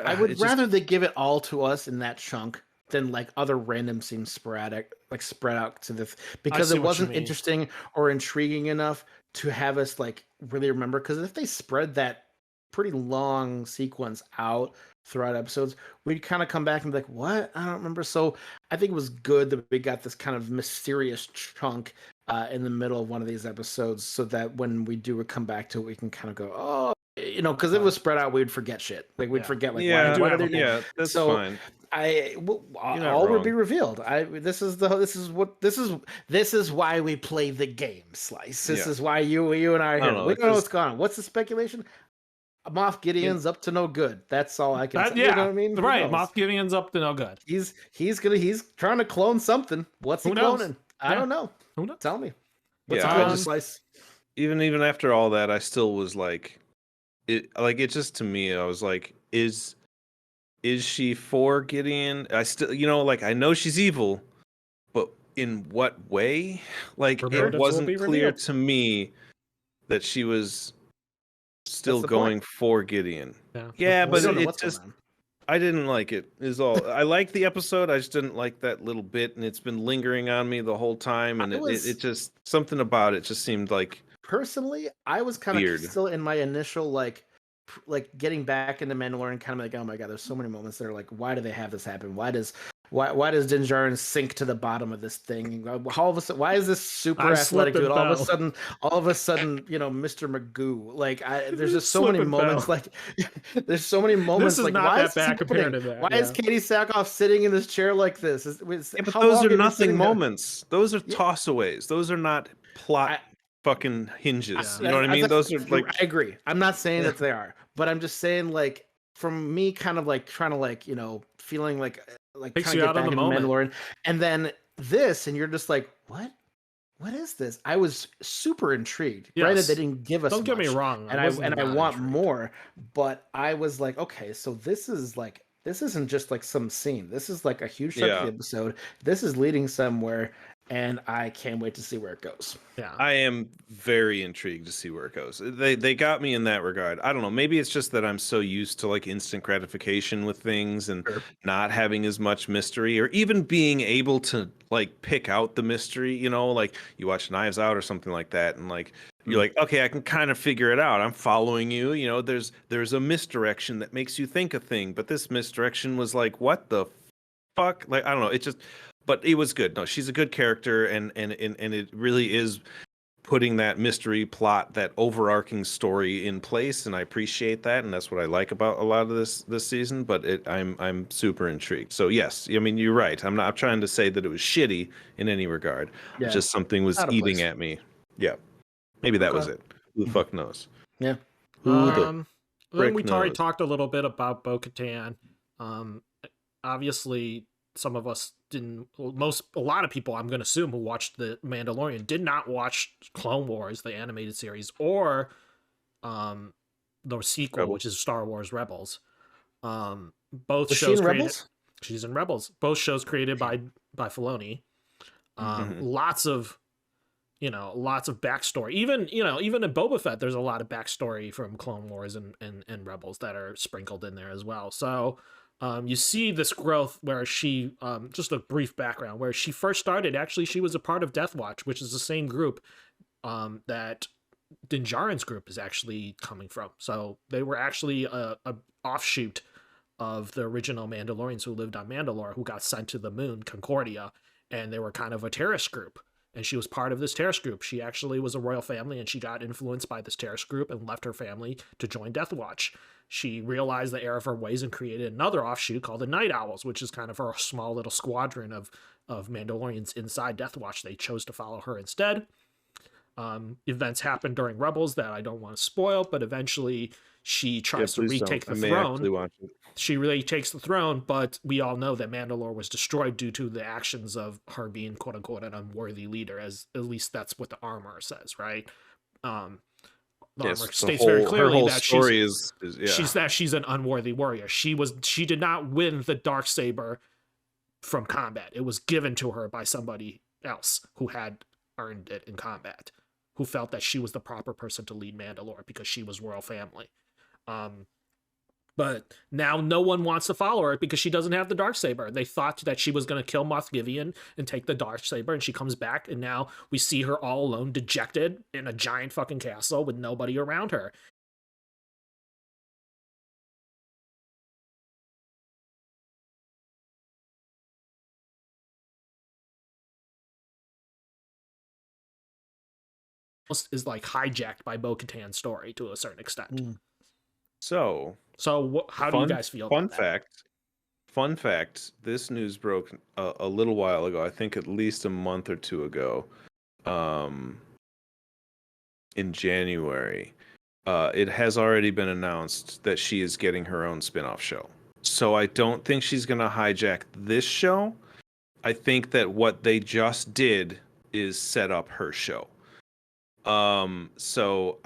I would rather they give it all to us in that chunk than like other random scenes sporadic, like spread out to the I because see it what you wasn't mean. interesting or intriguing enough to have us like really remember. Because if they spread that pretty long sequence out throughout episodes, we'd kind of come back and be like, "What? I don't remember." So I think it was good that we got this kind of mysterious chunk in the middle of one of these episodes, so that when we do come back to it, we can kind of go, "Oh." You know, because if it was spread out, we'd forget shit. Like we'd Yeah. forget, like, Yeah, do why are have a they doing? point. yeah, that's So fine. You're not all would be wrong. revealed. This is why we play the game, Slice. This Yeah. is why you and I are I don't here. know. We It's don't know what's just going on. What's the speculation? Moff Gideon's up to no good. That's all I can say. You know what I mean? Who right. knows? Moff Gideon's up to no good. He's trying to clone something. What's he Who knows? cloning? I Yeah. don't know. Who knows? Tell me. What's yeah. he I cloning, just Slice? even after all that, I still was like, it just to me, I was like, is she for Gideon? I still, like, I know she's evil, but in what way? Like, Her it motives will wasn't be clear revealed. to me that she was still the going point. for Gideon. Yeah. Yeah, We but don't know it what's just, going on. I didn't like it. Is all. I liked the episode. I just didn't like that little bit, and it's been lingering on me the whole time. And it just something about it just seemed like Personally, I was kind of weird. still in my initial like getting back into Mandalorian, kind of like, oh my god, there's so many moments that are like, why do they have this happen? Why does Din Djarin sink to the bottom of this thing? All of a sudden, why is this super athletic dude all of a sudden, Mr. Magoo? Like, there's just so many moments. Like, there's so many moments. This is like, not why that is this bad compared happening? to that. Why is Katie Sackhoff sitting in this chair like this? Yeah, but how those long are have you nothing sitting there? moments. Those are tossaways. Those are not plot fucking hinges. Yeah. You know what I mean? Those are like. I agree. I'm not saying that they are, but I'm just saying, like, from me kind of like trying to, like, feeling like Takes trying you to get out on back the into moment. Mandalorian, and then this, and you're just like, what is this? I was super intrigued. Yes. Granted, they didn't give us Don't get me much, wrong. and I want more, but I was like, okay, so this isn't just like some scene. This is like a huge chunk of the episode. This is leading somewhere, and I can't wait to see where it goes. Yeah. I am very intrigued to see where it goes. They got me in that regard. I don't know. Maybe it's just that I'm so used to like instant gratification with things and not having as much mystery, or even being able to like pick out the mystery, like you watch Knives Out or something like that, and like you're like, okay, I can kind of figure it out. I'm following you. There's a misdirection that makes you think a thing, but this misdirection was like, what the fuck? Like, I don't know. It just, but it was good. No, she's a good character, and it really is putting that mystery plot, that overarching story in place, and I appreciate that, and that's what I like about a lot of this season. But I'm super intrigued. So yes, I mean, you're right. I'm not trying to say that it was shitty in any regard. Yeah. Just something was Out of eating place. at me. Yeah, maybe that was it. Who the fuck knows? Yeah. Who Then we knows? already talked a little bit about Bo-Katan. Obviously, some of us didn't. A lot of people, I'm going to assume, who watched the Mandalorian did not watch Clone Wars, the animated series, or the sequel, Rebels. which is Star Wars Rebels. Both Was shows she in created. Rebels? She's in Rebels. Both shows created by Filoni. Lots of backstory. Even in Boba Fett, there's a lot of backstory from Clone Wars and Rebels that are sprinkled in there as well. So you see this growth where she, just a brief background, where she first started, actually, she was a part of Death Watch, which is the same group that Din Djarin's group is actually coming from. So they were actually a offshoot of the original Mandalorians who lived on Mandalore, who got sent to the moon, Concordia, and they were kind of a terrorist group. And she was part of this terrorist group. She actually was a royal family, and she got influenced by this terrorist group and left her family to join Death Watch. She realized the error of her ways and created another offshoot called the Night Owls, which is kind of her small little squadron of Mandalorians inside Death Watch. They chose to follow her instead. Events happened during Rebels that I don't want to spoil, but eventually she tries to retake the throne. She really takes the throne, but we all know that Mandalore was destroyed due to the actions of her being "quote unquote" an unworthy leader, as at least that's what the armor says, right? The armor states very clearly that she's an unworthy warrior. She did not win the Darksaber from combat. It was given to her by somebody else who had earned it in combat, who felt that she was the proper person to lead Mandalore because she was royal family. But now no one wants to follow her because she doesn't have the Darksaber. They thought that she was going to kill Moff Gideon and take the Darksaber, and she comes back, and now we see her all alone, dejected in a giant fucking castle with nobody around her. Is like hijacked by Bo-Katan's story to a certain extent. So how do you guys feel about that? Fun fact, this news broke a little while ago, I think at least a month or two ago, in January. It has already been announced that she is getting her own spin-off show. So I don't think she's going to hijack this show. I think that what they just did is set up her show. So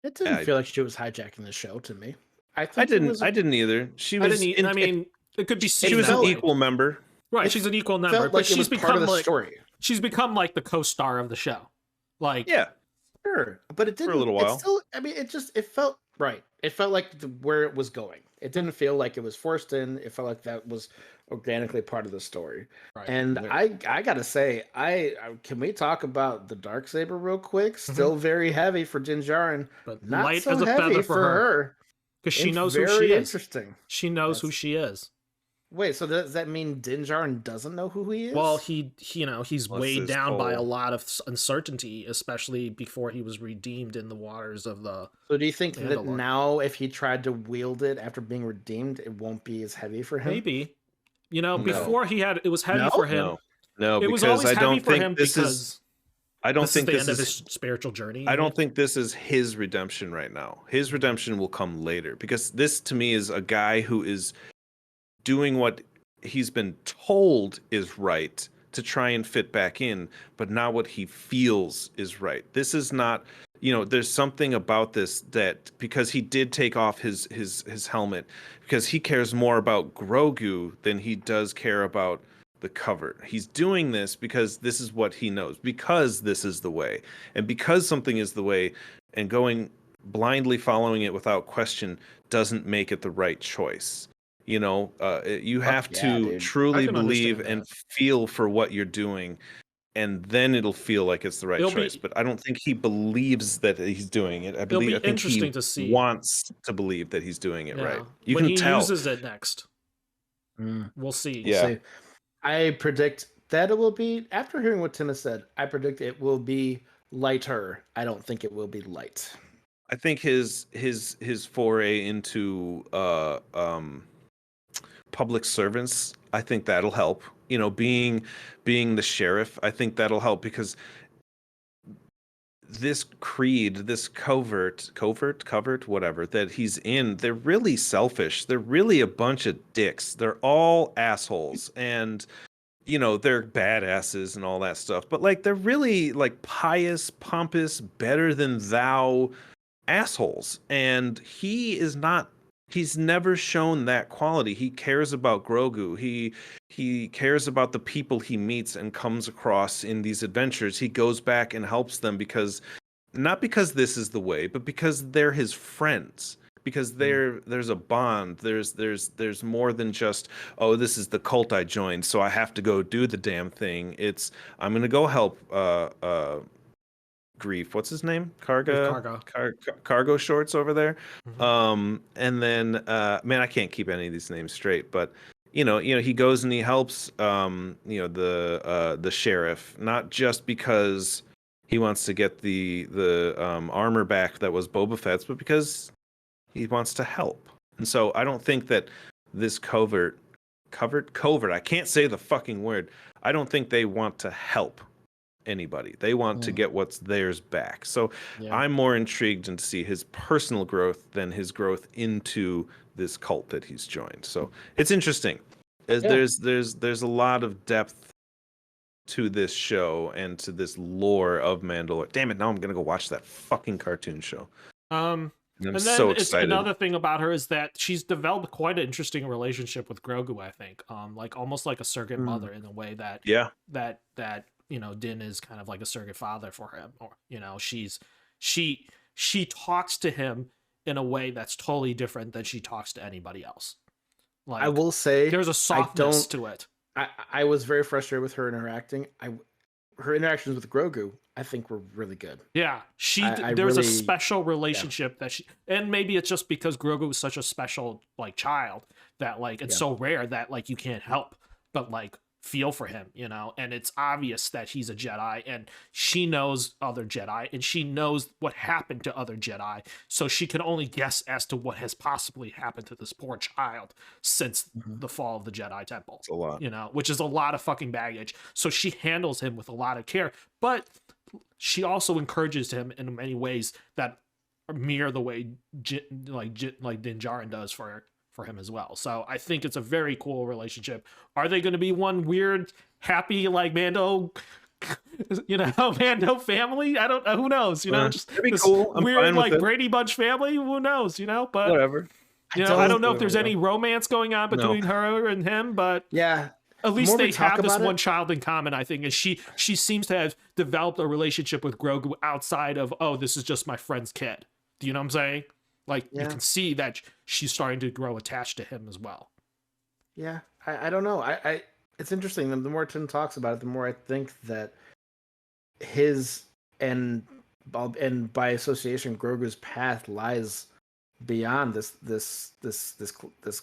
It didn't feel like she was hijacking the show to me. I didn't either. She was. It could be. She was an equal member. Right, she's an equal member, but she's become part of the story. She's become like the co-star of the show. Like, yeah, sure, but it didn't. For a little while. It still, I mean, it felt right. It felt like where it was going. It didn't feel like it was forced in. It felt like that was organically part of the story. Right. And I gotta say, can we talk about the Darksaber real quick? Still very heavy for Din Djarin, but not light so as a heavy feather for her. Because she knows who she is. Interesting. She knows who she is. Wait, so does that mean Din Djarin doesn't know who he is? Well, he's weighed down by a lot of uncertainty, especially before he was redeemed in the waters of the. So do you think that now, if he tried to wield it after being redeemed, it won't be as heavy for him? Maybe. Before it was heavy for him. No, it was always heavy for him because. I don't think this is the end of his spiritual journey. I don't think this is his redemption right now. His redemption will come later, because this to me is a guy who is doing what he's been told is right to try and fit back in, but not what he feels is right. This is not, there's something about this that, because he did take off his helmet, because he cares more about Grogu than he does care about the cover. He's doing this because this is what he knows, because this is the way, and because something is the way, and going blindly following it without question doesn't make it the right choice. You have to truly believe and feel for what you're doing, and then it'll feel like it's the right choice. But I don't think he believes that he's doing it. I think he wants to believe that he's doing it right. You can tell. When he uses it next, we'll see. Yeah. I predict that it will be, after hearing what Tim has said, I predict it will be lighter. I don't think it will be light. I think his foray into public servants, I think that'll help. Being the sheriff, I think that'll help, because this creed, this covert, whatever, that he's in, they're really selfish. They're really a bunch of dicks. They're all assholes, and they're badasses and all that stuff. But like, they're really like pious, pompous, better than thou assholes. And he's never shown that quality. He cares about Grogu. He cares about the people he meets and comes across in these adventures. He goes back and helps them, not because this is the way, but because they're his friends. Because there's a bond. There's more than just, oh, this is the cult I joined, so I have to go do the damn thing. It's, I'm gonna go help Grief. What's his name? Cargo shorts over there. And then man, I can't keep any of these names straight, but he goes and he helps the sheriff, not just because he wants to get the armor back that was Boba Fett's, but because he wants to help. And so I don't think that this covert, I can't say the fucking word. I don't think they want to help anybody. They want to get what's theirs back. So I'm more intrigued to see his personal growth than his growth into this cult that he's joined. So it's interesting. There's a lot of depth to this show and to this lore of Mandalorian. Damn it, now I'm gonna go watch that fucking cartoon show. I'm so excited. Another thing about her is that she's developed quite an interesting relationship with Grogu, I think. Like almost like a surrogate mother, in a way that that Din is kind of like a surrogate father for him. Or she talks to him in a way that's totally different than she talks to anybody else. Like, I will say there's a softness to it. I was very frustrated with her interacting. Her interactions with Grogu, I think, were really good. Yeah, there's a special relationship that she, and maybe it's just because Grogu was such a special like child that like it's so rare that like you can't help but like feel for him, you know. And it's obvious that he's a Jedi, and she knows other Jedi, and she knows what happened to other Jedi, so she can only guess as to what has possibly happened to this poor child since the fall of the Jedi Temple. It's a lot, you know, which is a lot of fucking baggage. So she handles him with a lot of care, but she also encourages him in many ways that mirror the way Din Djarin does for him as well. So I think it's a very cool relationship. Are they going to be one weird, happy like Mando, you know, Mando family? I don't know. Who knows? You know, just that'd be cool. I'm weird fine with like it. Brady Bunch family. Who knows? You know, but Whatever. You know, I don't know if there's any romance going on between her and him, but yeah. At least they have this one child in common, I think, and she seems to have developed a relationship with Grogu outside of, oh, this is just my friend's kid. Do you know what I'm saying? Like, you can see that she's starting to grow attached to him as well. Yeah, I don't know. I it's interesting. The more Tim talks about it, the more I think that his and by association, Grogu's path lies beyond this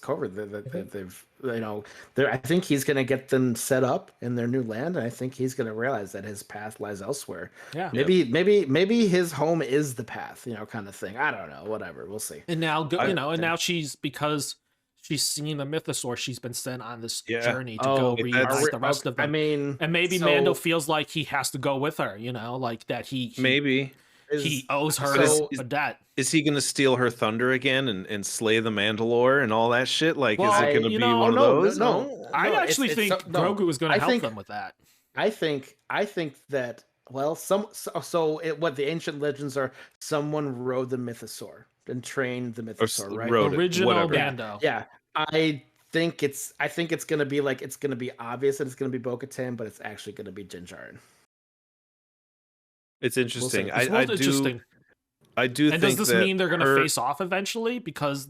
covert that they've, you know, I think he's going to get them set up in their new land, and I think he's going to realize that his path lies elsewhere. Yeah, maybe his home is the path, you know, kind of thing. I don't know, whatever, we'll see. And now now because she's seen the mythosaur, she's been sent on this journey to go reunite the rest of them. I mean, and maybe Mando feels like he has to go with her, you know, like that he owes her a debt. Is he going to steal her thunder again and slay the Mandalore and all that shit? Like, is it going to be one of those? No, I actually think Grogu is going to help them with that. I think that, well, what the ancient legends are, someone rode the mythosaur and trained the mythosaur, right? Original Mando. Yeah. I think it's going to be like, it's going to be obvious that it's going to be Bo-Katan, but it's actually going to be Din Djarin. It's interesting. Interesting. I do and think does this mean they're going to face off eventually? Because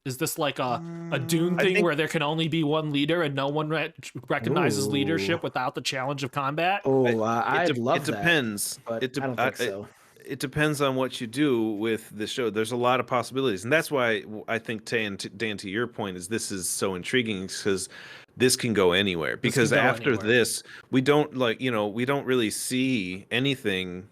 is this like a Dune thing where there can only be one leader and no one recognizes leadership without the challenge of combat? I'd love that. It depends. But I don't think so. It depends on what you do with the show. There's a lot of possibilities, and that's why I think Dan, to your point, is this is so intriguing, because this can go anywhere. Because after this, we don't really see anything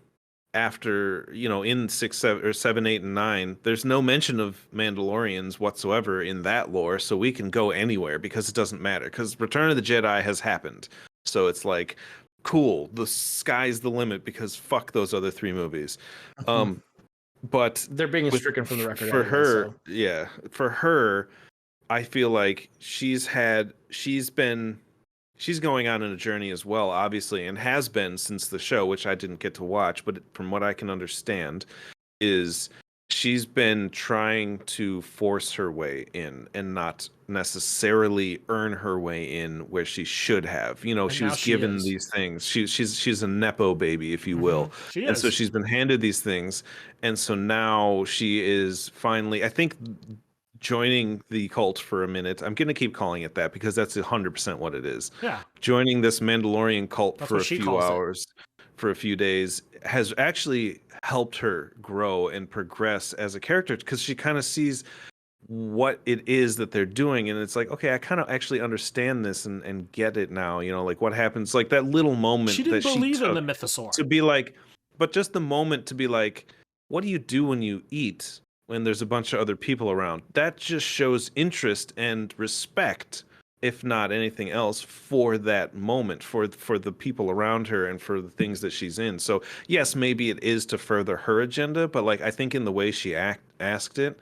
after, you know, in 6, 7, or 7, 8, and 9. There's no mention of Mandalorians whatsoever in that lore, so we can go anywhere because it doesn't matter. Because Return of the Jedi has happened, so it's like, cool, the sky's the limit, because fuck those other 3 movies. But they're being stricken from the record for anyway, her. so. Yeah, for her, I feel like she's going on a journey as well, obviously, and has been since the show, which I didn't get to watch, but from what I can understand, is she's been trying to force her way in and not necessarily earn her way in where she should have. You know, she was given these things. She's a nepo baby, if you will. And so she's been handed these things, and so now she is finally, I think, joining the cult for a minute. I'm going to keep calling it that because that's 100% what it is. Yeah. Joining this Mandalorian cult for a few hours, for a few days, has actually helped her grow and progress as a character, because she kind of sees what it is that they're doing, and it's like, okay, I kind of actually understand this and get it now, you know, like what happens, like that little moment she didn't that believe she took in the mythosaur to be like, but just the moment to be like, what do you do when you eat when there's a bunch of other people around? That just shows interest and respect, if not anything else, for that moment, for the people around her and for the things that she's in. So yes, maybe it is to further her agenda, but like, I think in the way she asked it,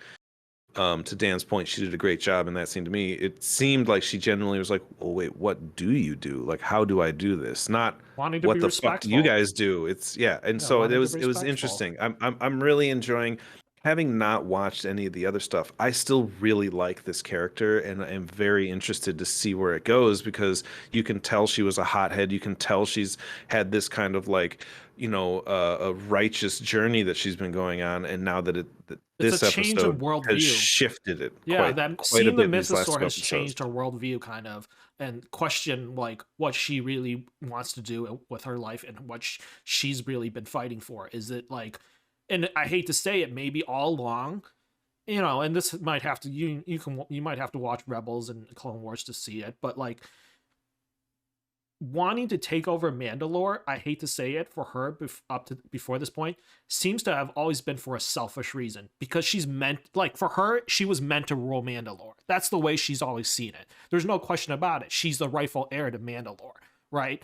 to Dan's point, she did a great job in that scene. To me, it seemed like she genuinely was like, well, wait, what do you do? Like, how do I do this? Not wanting to what be the fuck do you guys do? It's and so it was interesting. I'm really enjoying having not watched any of the other stuff, I still really like this character, and I'm very interested to see where it goes, because you can tell she was a hothead. You can tell she's had this kind of like, a righteous journey that she's been going on, and now that this a change episode of worldview. has shifted it. Yeah, quite seeing a the bit these last mythosaur couple has episodes. changed her worldview, kind of, and question like what she really wants to do with her life and what she's really been fighting for. Is it like, and I hate to say it, maybe all along, and this might have to you might have to watch Rebels and Clone Wars to see it, but like wanting to take over Mandalore, I hate to say it, for her before this point, seems to have always been for a selfish reason, because she's meant, like, for her, she was meant to rule Mandalore. That's the way she's always seen it. There's no question about it. She's the rightful heir to Mandalore, right?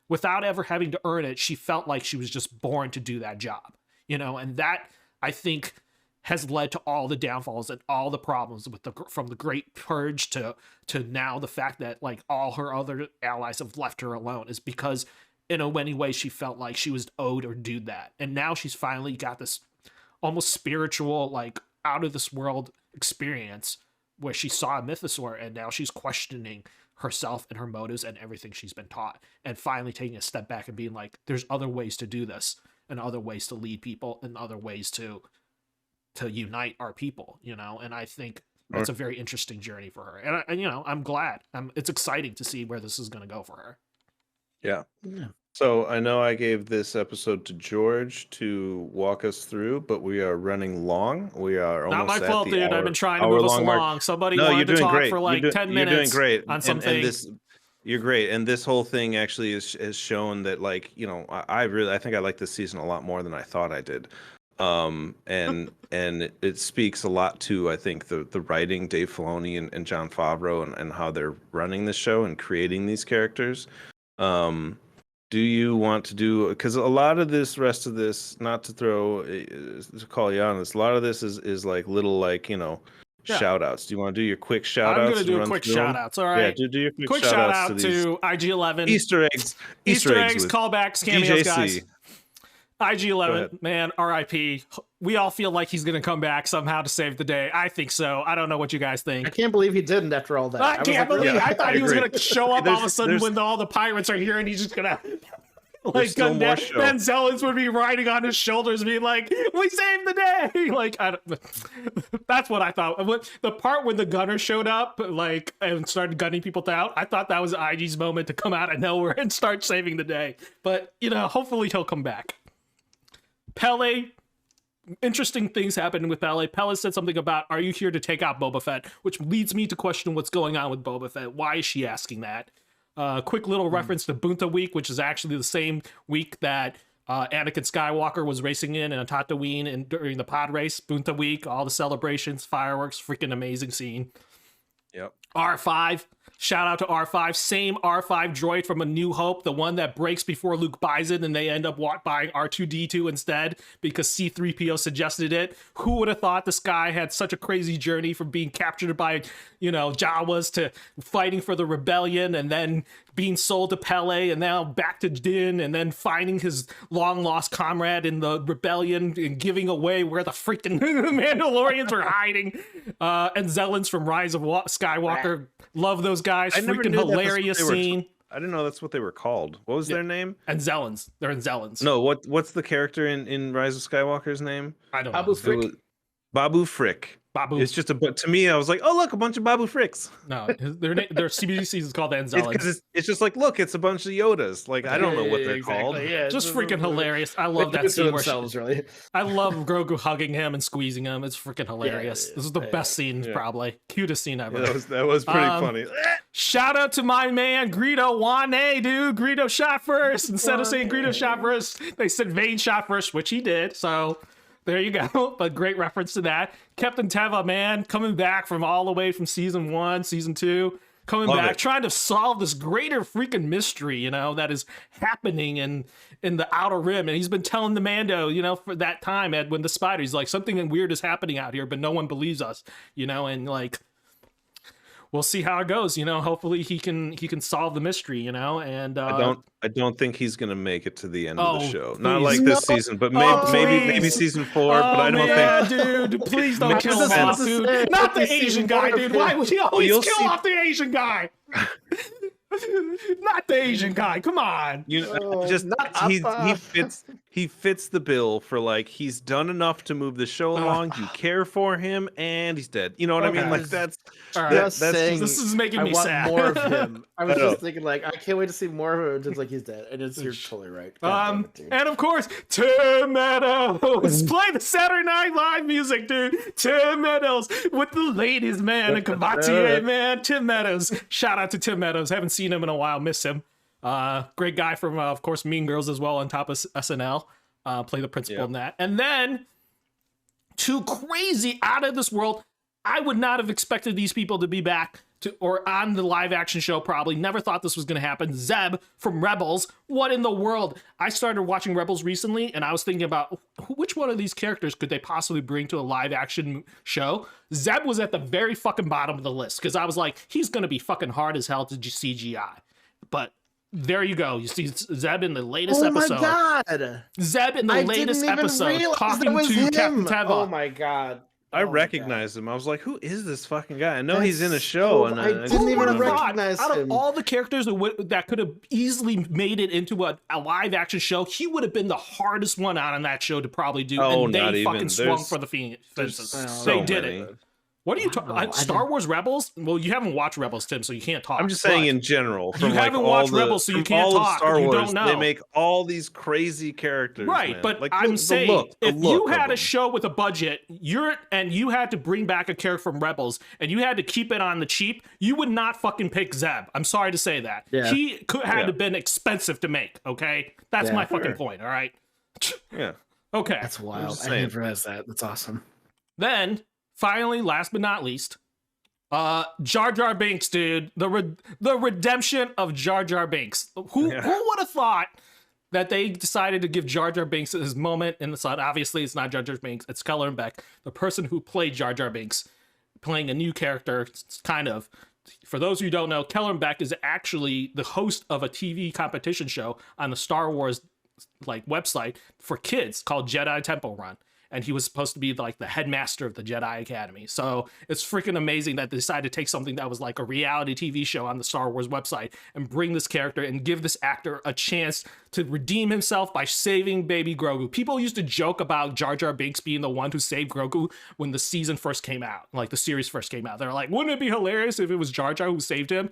Without ever having to earn it, she felt like she was just born to do that job, and that, I think, has led to all the downfalls and all the problems from the Great Purge to now the fact that like all her other allies have left her alone, is because in a many ways she felt like she was owed or due that. And now she's finally got this almost spiritual, like out of this world experience where she saw a mythosaur, and now she's questioning herself and her motives and everything she's been taught, and finally taking a step back and being like, there's other ways to do this, and other ways to lead people, and other ways to unite our people, and I think that's a very interesting journey for her. And I'm glad. It's exciting to see where this is going to go for her. Yeah. So I know I gave this episode to George to walk us through, but we are running long. We are almost not my at fault, the dude. hour, I've been trying to move us along. Mark. Somebody No, wanted to talk great. for like 10 You're minutes doing great on something. And this, you're great. And this whole thing actually has shown that, like, I think I like this season a lot more than I thought I did. And it speaks a lot to, I think, the writing, Dave Filoni and Jon Favreau, and how they're running this show and creating these characters. Do you want to do, because a lot of this rest of this, not to call you on this, a lot of this is like little, like, shout outs. Do you want to do your quick shout outs? I'm gonna do quick shout outs. All right. Yeah, do your quick shout out to IG11. Easter eggs, callbacks, cameos, DJC. guys. IG11, man, RIP. We all feel like he's going to come back somehow to save the day. I think so. I don't know what you guys think. I can't believe he didn't after all that. I can't believe. I thought he was going to show up all of a sudden when all the pirates are here, and he's just going to like gun down. Then Zellens would be riding on his shoulders, being like, "We saved the day!" Like, that's what I thought. The part when the gunner showed up, like, and started gunning people down, I thought that was IG's moment to come out of nowhere and start saving the day. But hopefully he'll come back. Pele, interesting things happened with Pele. Pele said something about, "Are you here to take out Boba Fett?" Which leads me to question what's going on with Boba Fett. Why is she asking that? Quick little reference to Bunta Week, which is actually the same week that Anakin Skywalker was racing in Tatooine and during the pod race. Bunta Week, all the celebrations, fireworks, freaking amazing scene. Yep. R5. Shout out to R5. Same R5 droid from A New Hope, the one that breaks before Luke buys it, and they end up buying R2-D2 instead because C-3PO suggested it. Who would have thought this guy had such a crazy journey from being captured by, Jawas to fighting for the rebellion, and then being sold to Pele, and now back to Din, and then finding his long-lost comrade in the rebellion and giving away where the freaking Mandalorians were hiding. And Zellens from Rise of Skywalker. Love those guys. Freaking hilarious scene. I didn't know that's what they were called. What was their name? And Zellens. They're in Zellens. No, what's the character in Rise of Skywalker's name? I don't Babu know. Frick. Babu Frick. Babu. It's just to me, I was like, oh, look, a bunch of Babu Fricks. No, their CBDC is called Anzellens. It's just like, look, it's a bunch of Yodas. Like, I don't know what they're called. Yeah, just freaking hilarious. I love that scene really. I love Grogu hugging him and squeezing him. It's freaking hilarious. This is the best scene, probably. Cutest scene ever. Yeah, that was pretty funny. Shout out to my man, Greedo Wane, dude. Greedo shot first. Instead of saying Greedo shot first, they said Vane shot first, which he did. So there you go. But great reference to that. Captain Teva, man, coming back from all the way from season 1, season 2, coming back, trying to solve this greater freaking mystery, that is happening in the Outer Rim. And he's been telling the Mando, for that time, Ed, when the spider, he's like, something weird is happening out here, but no one believes us, and like, we'll see how it goes. Hopefully he can solve the mystery. And I don't think he's gonna make it to the end of the show. Not please. like this season, but maybe please. season 4. But I don't man, think. dude, please don't Makes kill him sense. off, dude. Not the Asian guy, dude. Why would he always you'll kill see- off the Asian guy? Not the Asian guy. Come on. Just not he Appa. fits the bill for like he's done enough to move the show along. You care for him, and he's dead. You know what I mean? Okay. Like that's All right. Just that's saying, This is making I me want sad. more of him. I was I know. just thinking, like, I can't wait to see more of him. Just like he's dead, and you're totally right. God damn it, dude. And of course, Tim Meadows. Play the Saturday Night Live music, dude. Tim Meadows with the ladies, man, and Cavatier, man. Tim Meadows. Shout out to Tim Meadows. Haven't seen him in a while. Miss him. Great guy from, of course, Mean Girls as well on top of SNL. Play the principal in that. And then, two crazy, out of this world. I would not have expected these people to be back or on the live action show, probably. Never thought this was going to happen. Zeb from Rebels. What in the world? I started watching Rebels recently, and I was thinking about which one of these characters could they possibly bring to a live action show? Zeb was at the very fucking bottom of the list, because I was like, he's going to be fucking hard as hell to CGI. But there you go. You see Zeb in the latest episode. Oh my god! Zeb in the latest didn't even episode realize talking that was to him. Captain Teva. Oh my god! I Oh my recognized him. I was like, "Who is this fucking guy?" I know That's he's in a show, so- and I just didn't even wanted to- recognize out of him. all the characters that could have easily made it into a live action show, he would have been the hardest one on that show to probably do. Oh, and they not even. fucking swung There's- for the there's fences. so They did many. it. What are you talking? Wow, I Star Wars Rebels? Well, you haven't watched Rebels, Tim, so you can't talk. I'm just saying but in general. you From like haven't all watched the, Rebels, so you from can't all of talk. Star You Wars, don't know. They make all these crazy characters, Right, man. but Like, I'm the saying look if you of had a them. show with a budget, and you had to bring back a character from Rebels, and you had to keep it on the cheap, you would not fucking pick Zeb. I'm sorry to say that. Yeah. He had Yeah. to been expensive to make. Okay, that's Yeah. my fucking Sure. point. All right. Yeah, Okay. That's wild. just I saying. didn't realize that. That's awesome. Then finally, last but not least, Jar Jar Binks, dude, the redemption of Jar Jar Binks. Who would have thought that they decided to give Jar Jar Binks his moment in the sun? Obviously, it's not Jar Jar Binks, it's Keller and Beck, the person who played Jar Jar Binks, playing a new character, kind of. For those who don't know, Keller and Beck is actually the host of a TV competition show on the Star Wars website for kids called Jedi Temple Run. And he was supposed to be like the headmaster of the Jedi Academy. So it's freaking amazing that they decided to take something that was like a reality TV show on the Star Wars website and bring this character and give this actor a chance to redeem himself by saving baby Grogu. People used to joke about Jar Jar Binks being the one who saved Grogu when the season first came out, like the series first came out. They're like, wouldn't it be hilarious if it was Jar Jar who saved him?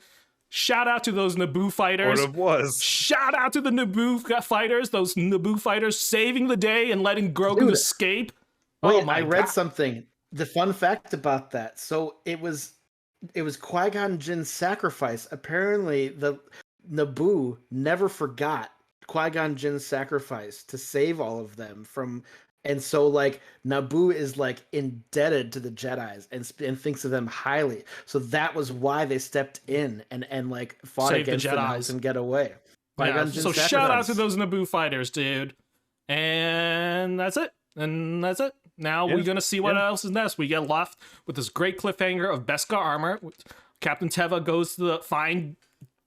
Shout out to those Naboo fighters. sort of was. Shout out to the Naboo fighters, those Naboo fighters saving the day and letting Grogu Dude. escape. Wait, my I read God. something. The fun fact about that. So it was Qui-Gon Jinn's sacrifice. Apparently, the Naboo never forgot Qui-Gon Jinn's sacrifice to save all of them from. And so, Naboo is indebted to the Jedi's and thinks of them highly. So that was why they stepped in and fought Saved the against them and Jedis. helped them get away. Yeah, Qui-Gon Jinn's so shout out to sacrifice. those Naboo fighters, dude. And that's it. And that's it. Now Yeah, we're gonna see what yeah. else is next. We get left with this great cliffhanger of Beskar armor. Captain Teva goes to find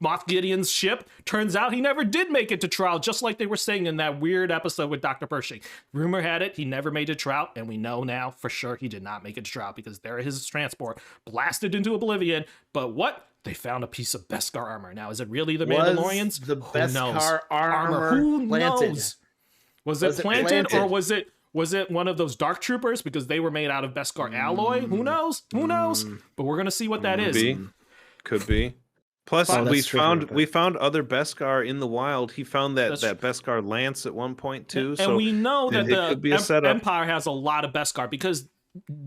Moff Gideon's ship. Turns out he never did make it to trial, just like they were saying in that weird episode with Dr. Pershing. Rumor had it he never made it to trial, and we know now for sure he did not make it to trial because there his transport blasted into oblivion. But what? They found a piece of Beskar armor. Now, is it really the Was Mandalorians? the Who knows? Beskar armor Who planted? knows? Was it planted or was it one of those dark troopers because they were made out of Beskar alloy? Who knows? Who knows? But we're gonna see what that is. Could be. Plus, Oh, that's we tricky, found other Beskar in the wild. He found that That's- Beskar lance at one point too. And so we know that it could be a the setup. Empire has a lot of Beskar because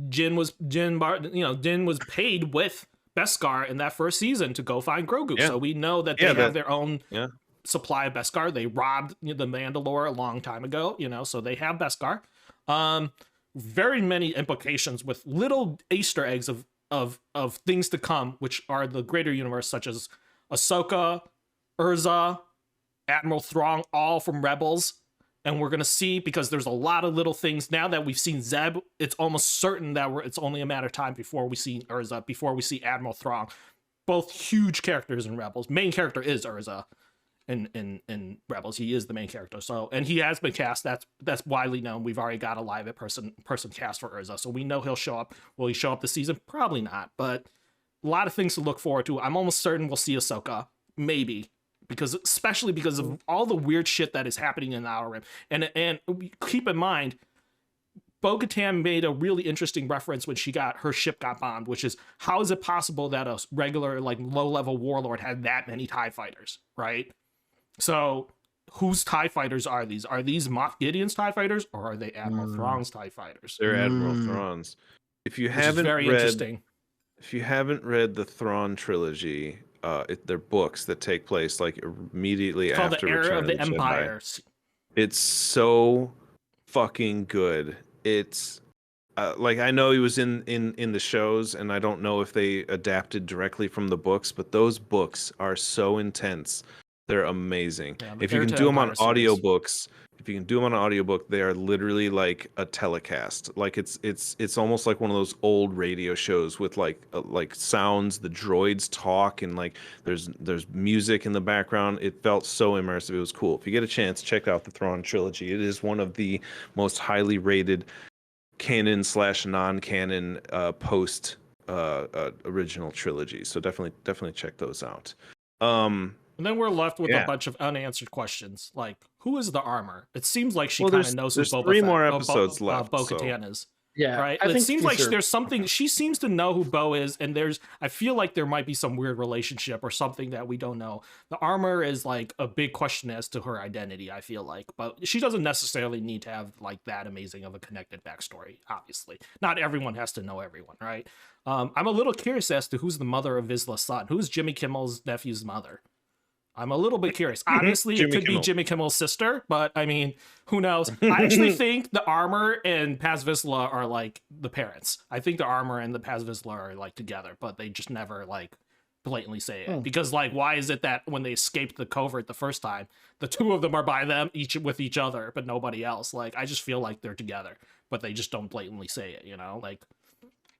Din was paid with Beskar in that first season to go find Grogu. Yeah. So we know that they Yeah, have their own yeah. supply of Beskar. They robbed the Mandalore a long time ago, so they have Beskar. Very many implications with little Easter eggs of things to come, which are the greater universe, such as Ahsoka, Urza, Admiral Thrawn, all from Rebels. And we're gonna see, because there's a lot of little things now that we've seen Zeb. It's almost certain that it's only a matter of time before we see Urza, before we see Admiral Thrawn. both huge characters in Rebels. Main character is Urza in Rebels. He is the main character. So, and he has been cast. That's widely known. We've already got a live person cast for Urza, so we know he'll show up. Will he show up this season? Probably not. But a lot of things to look forward to. I'm almost certain we'll see Ahsoka, maybe, especially because of all the weird shit that is happening in the Outer Rim. And keep in mind, Bo-Katan made a really interesting reference when her ship got bombed, which is, how is it possible that a regular, like, low-level warlord had that many TIE fighters, right? So, whose TIE fighters are these? Are these Moff Gideon's TIE fighters, or are they Admiral Thrawn's TIE fighters? They're Admiral Thrawn's. If you haven't read the Thrawn trilogy, they're books that take place like immediately after the Era Return of the Empire. It's so fucking good. It's like, I know he was in the shows, and I don't know if they adapted directly from the books, but those books are so intense. They're amazing. Yeah, if you can do them on audiobooks, they are literally like a telecast. Like it's almost like one of those old radio shows with like sounds, the droids talk, and like there's music in the background. It felt so immersive. It was cool. If you get a chance, check out the Thrawn trilogy. It is one of the most highly rated canon / non-canon post original trilogies. So definitely check those out. And then we're left with a bunch of unanswered questions, like, who is the armor? It seems like she kind of knows who Bo-Katan is. Yeah, right. It seems like there's something. She seems to know who Bo is, and I feel like there might be some weird relationship or something that we don't know. The armor is like a big question as to her identity, I feel like, but she doesn't necessarily need to have like that amazing of a connected backstory. Obviously, not everyone has to know everyone, right? I'm a little curious as to who's the mother of Vizsla's son. Who's Jimmy Kimmel's nephew's mother? I'm a little bit curious. Obviously, it could be Jimmy Kimmel's sister, but I mean, who knows? I actually think the armor and Paz Vizsla are like the parents. I think the armor and the Paz Vizsla are like together, but they just never like blatantly say it. Because like, why is it that when they escaped the covert the first time, the two of them are by them each with each other, but nobody else? Like, I just feel like they're together, but they just don't blatantly say it. You know, like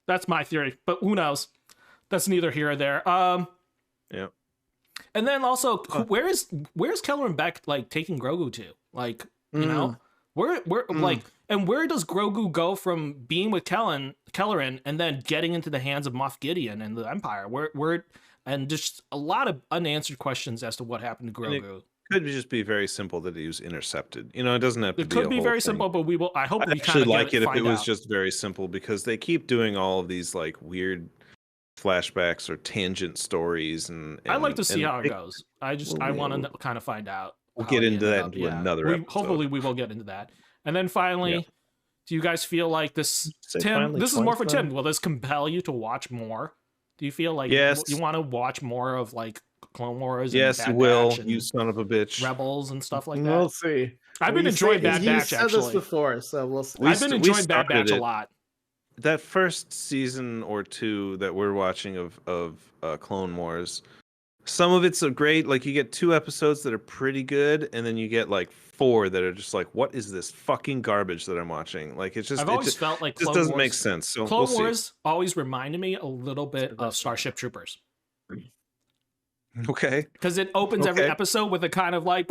that's my theory. But who knows? That's neither here or there. Yeah. And then also, where's Kelleran Beck like taking Grogu to? Like, you know, where like, and where does Grogu go from being with Kelleran and then getting into the hands of Moff Gideon and the Empire? Where and just a lot of unanswered questions as to what happened to Grogu. Could just be very simple that he was intercepted. You know, it doesn't have to be. It could be very simple, but I hope we actually like it if it was just very simple, because they keep doing all of these like weird flashbacks or tangent stories, and I like to see how it goes. I want to kind of find out. We'll get into that into another episode. Hopefully we will get into that. And then finally, do you guys feel like this, Tim? This is more for Tim. Will this compel you to watch more? Do you feel like you want to watch more of like Clone Wars? Yes, you will. You son of a bitch. Rebels and stuff like that. We'll see. I've been enjoying Bad Batch. You said this before, so we'll see. I've been enjoying Bad Batch a lot. That first season or two that we're watching of Clone Wars, some of it's great. Like, you get 2 episodes that are pretty good, and then you get like 4 that are just like, what is this fucking garbage that I'm watching? Like, it's just, I've always felt like Clone Wars doesn't make sense. So Clone Wars always reminded me a little bit of Starship Troopers. Okay. Because it opens every episode with a kind of like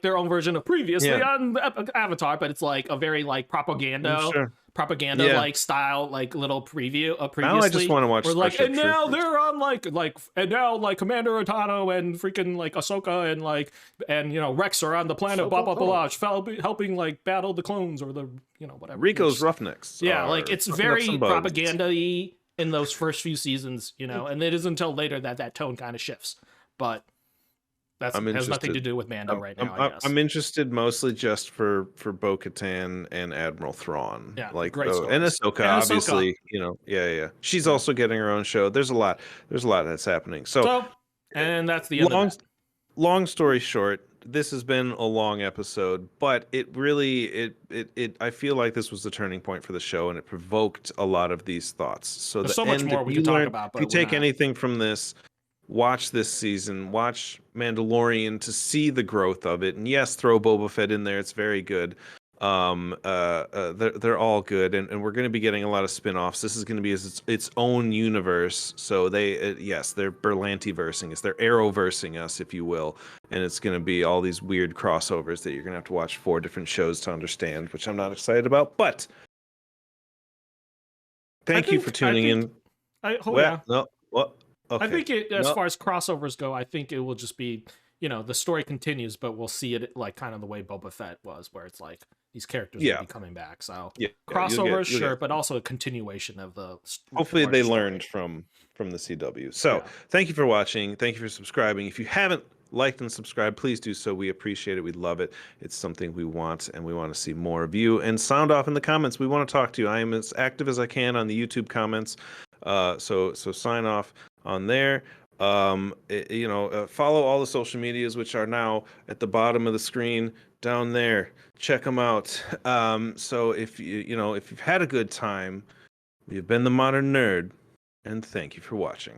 their own version of previously on Avatar, but it's like a very like propaganda like style, like little preview of previously. Now I just want to watch. Like, and now they're on and now like Commander Otano and freaking like Ahsoka and you know Rex are on the planet blah blah blah, helping like battle the clones or the whatever. Rico's Roughnecks. Yeah, like it's very propaganda-y in those first few seasons, and it isn't until later that tone kind of shifts. But that has nothing to do with Mando right now, I guess. I'm interested mostly just for Bo-Katan and Admiral Thrawn. Yeah, like great and Ahsoka, obviously. She's also getting her own show. There's a lot that's happening. So and that's the end of that. Long story short, this has been a long episode, but it really I feel like this was the turning point for the show, and it provoked a lot of these thoughts. So there's so much more we can talk about. But if you take anything from this, watch this season, watch Mandalorian to see the growth of it. And yes, throw Boba Fett in there. It's very good. They're all good, and we're going to be getting a lot of spin-offs. This is going to be its own universe. So yes, they're Berlanti-versing us. They're Arrow-versing us, if you will. And it's going to be all these weird crossovers that you're going to have to watch 4 different shows to understand, which I'm not excited about. But thank you for tuning in. No, what? Okay. I think as No. far as crossovers go, I think it will just be, the story continues, but we'll see it like kind of the way Boba Fett was, where it's like these characters will be coming back. So crossovers, sure, but also a continuation of the. Hopefully, they learned from the CW. So thank you for watching. Thank you for subscribing. If you haven't liked and subscribed, please do so. We appreciate it. We love it. It's something we want, and we want to see more of you. And sound off in the comments. We want to talk to you. I am as active as I can on the YouTube comments. So sign off on there. Follow all the social medias, which are now at the bottom of the screen down there. Check them out. So if if you've had a good time, you've been the Modern Nerd, and thank you for watching.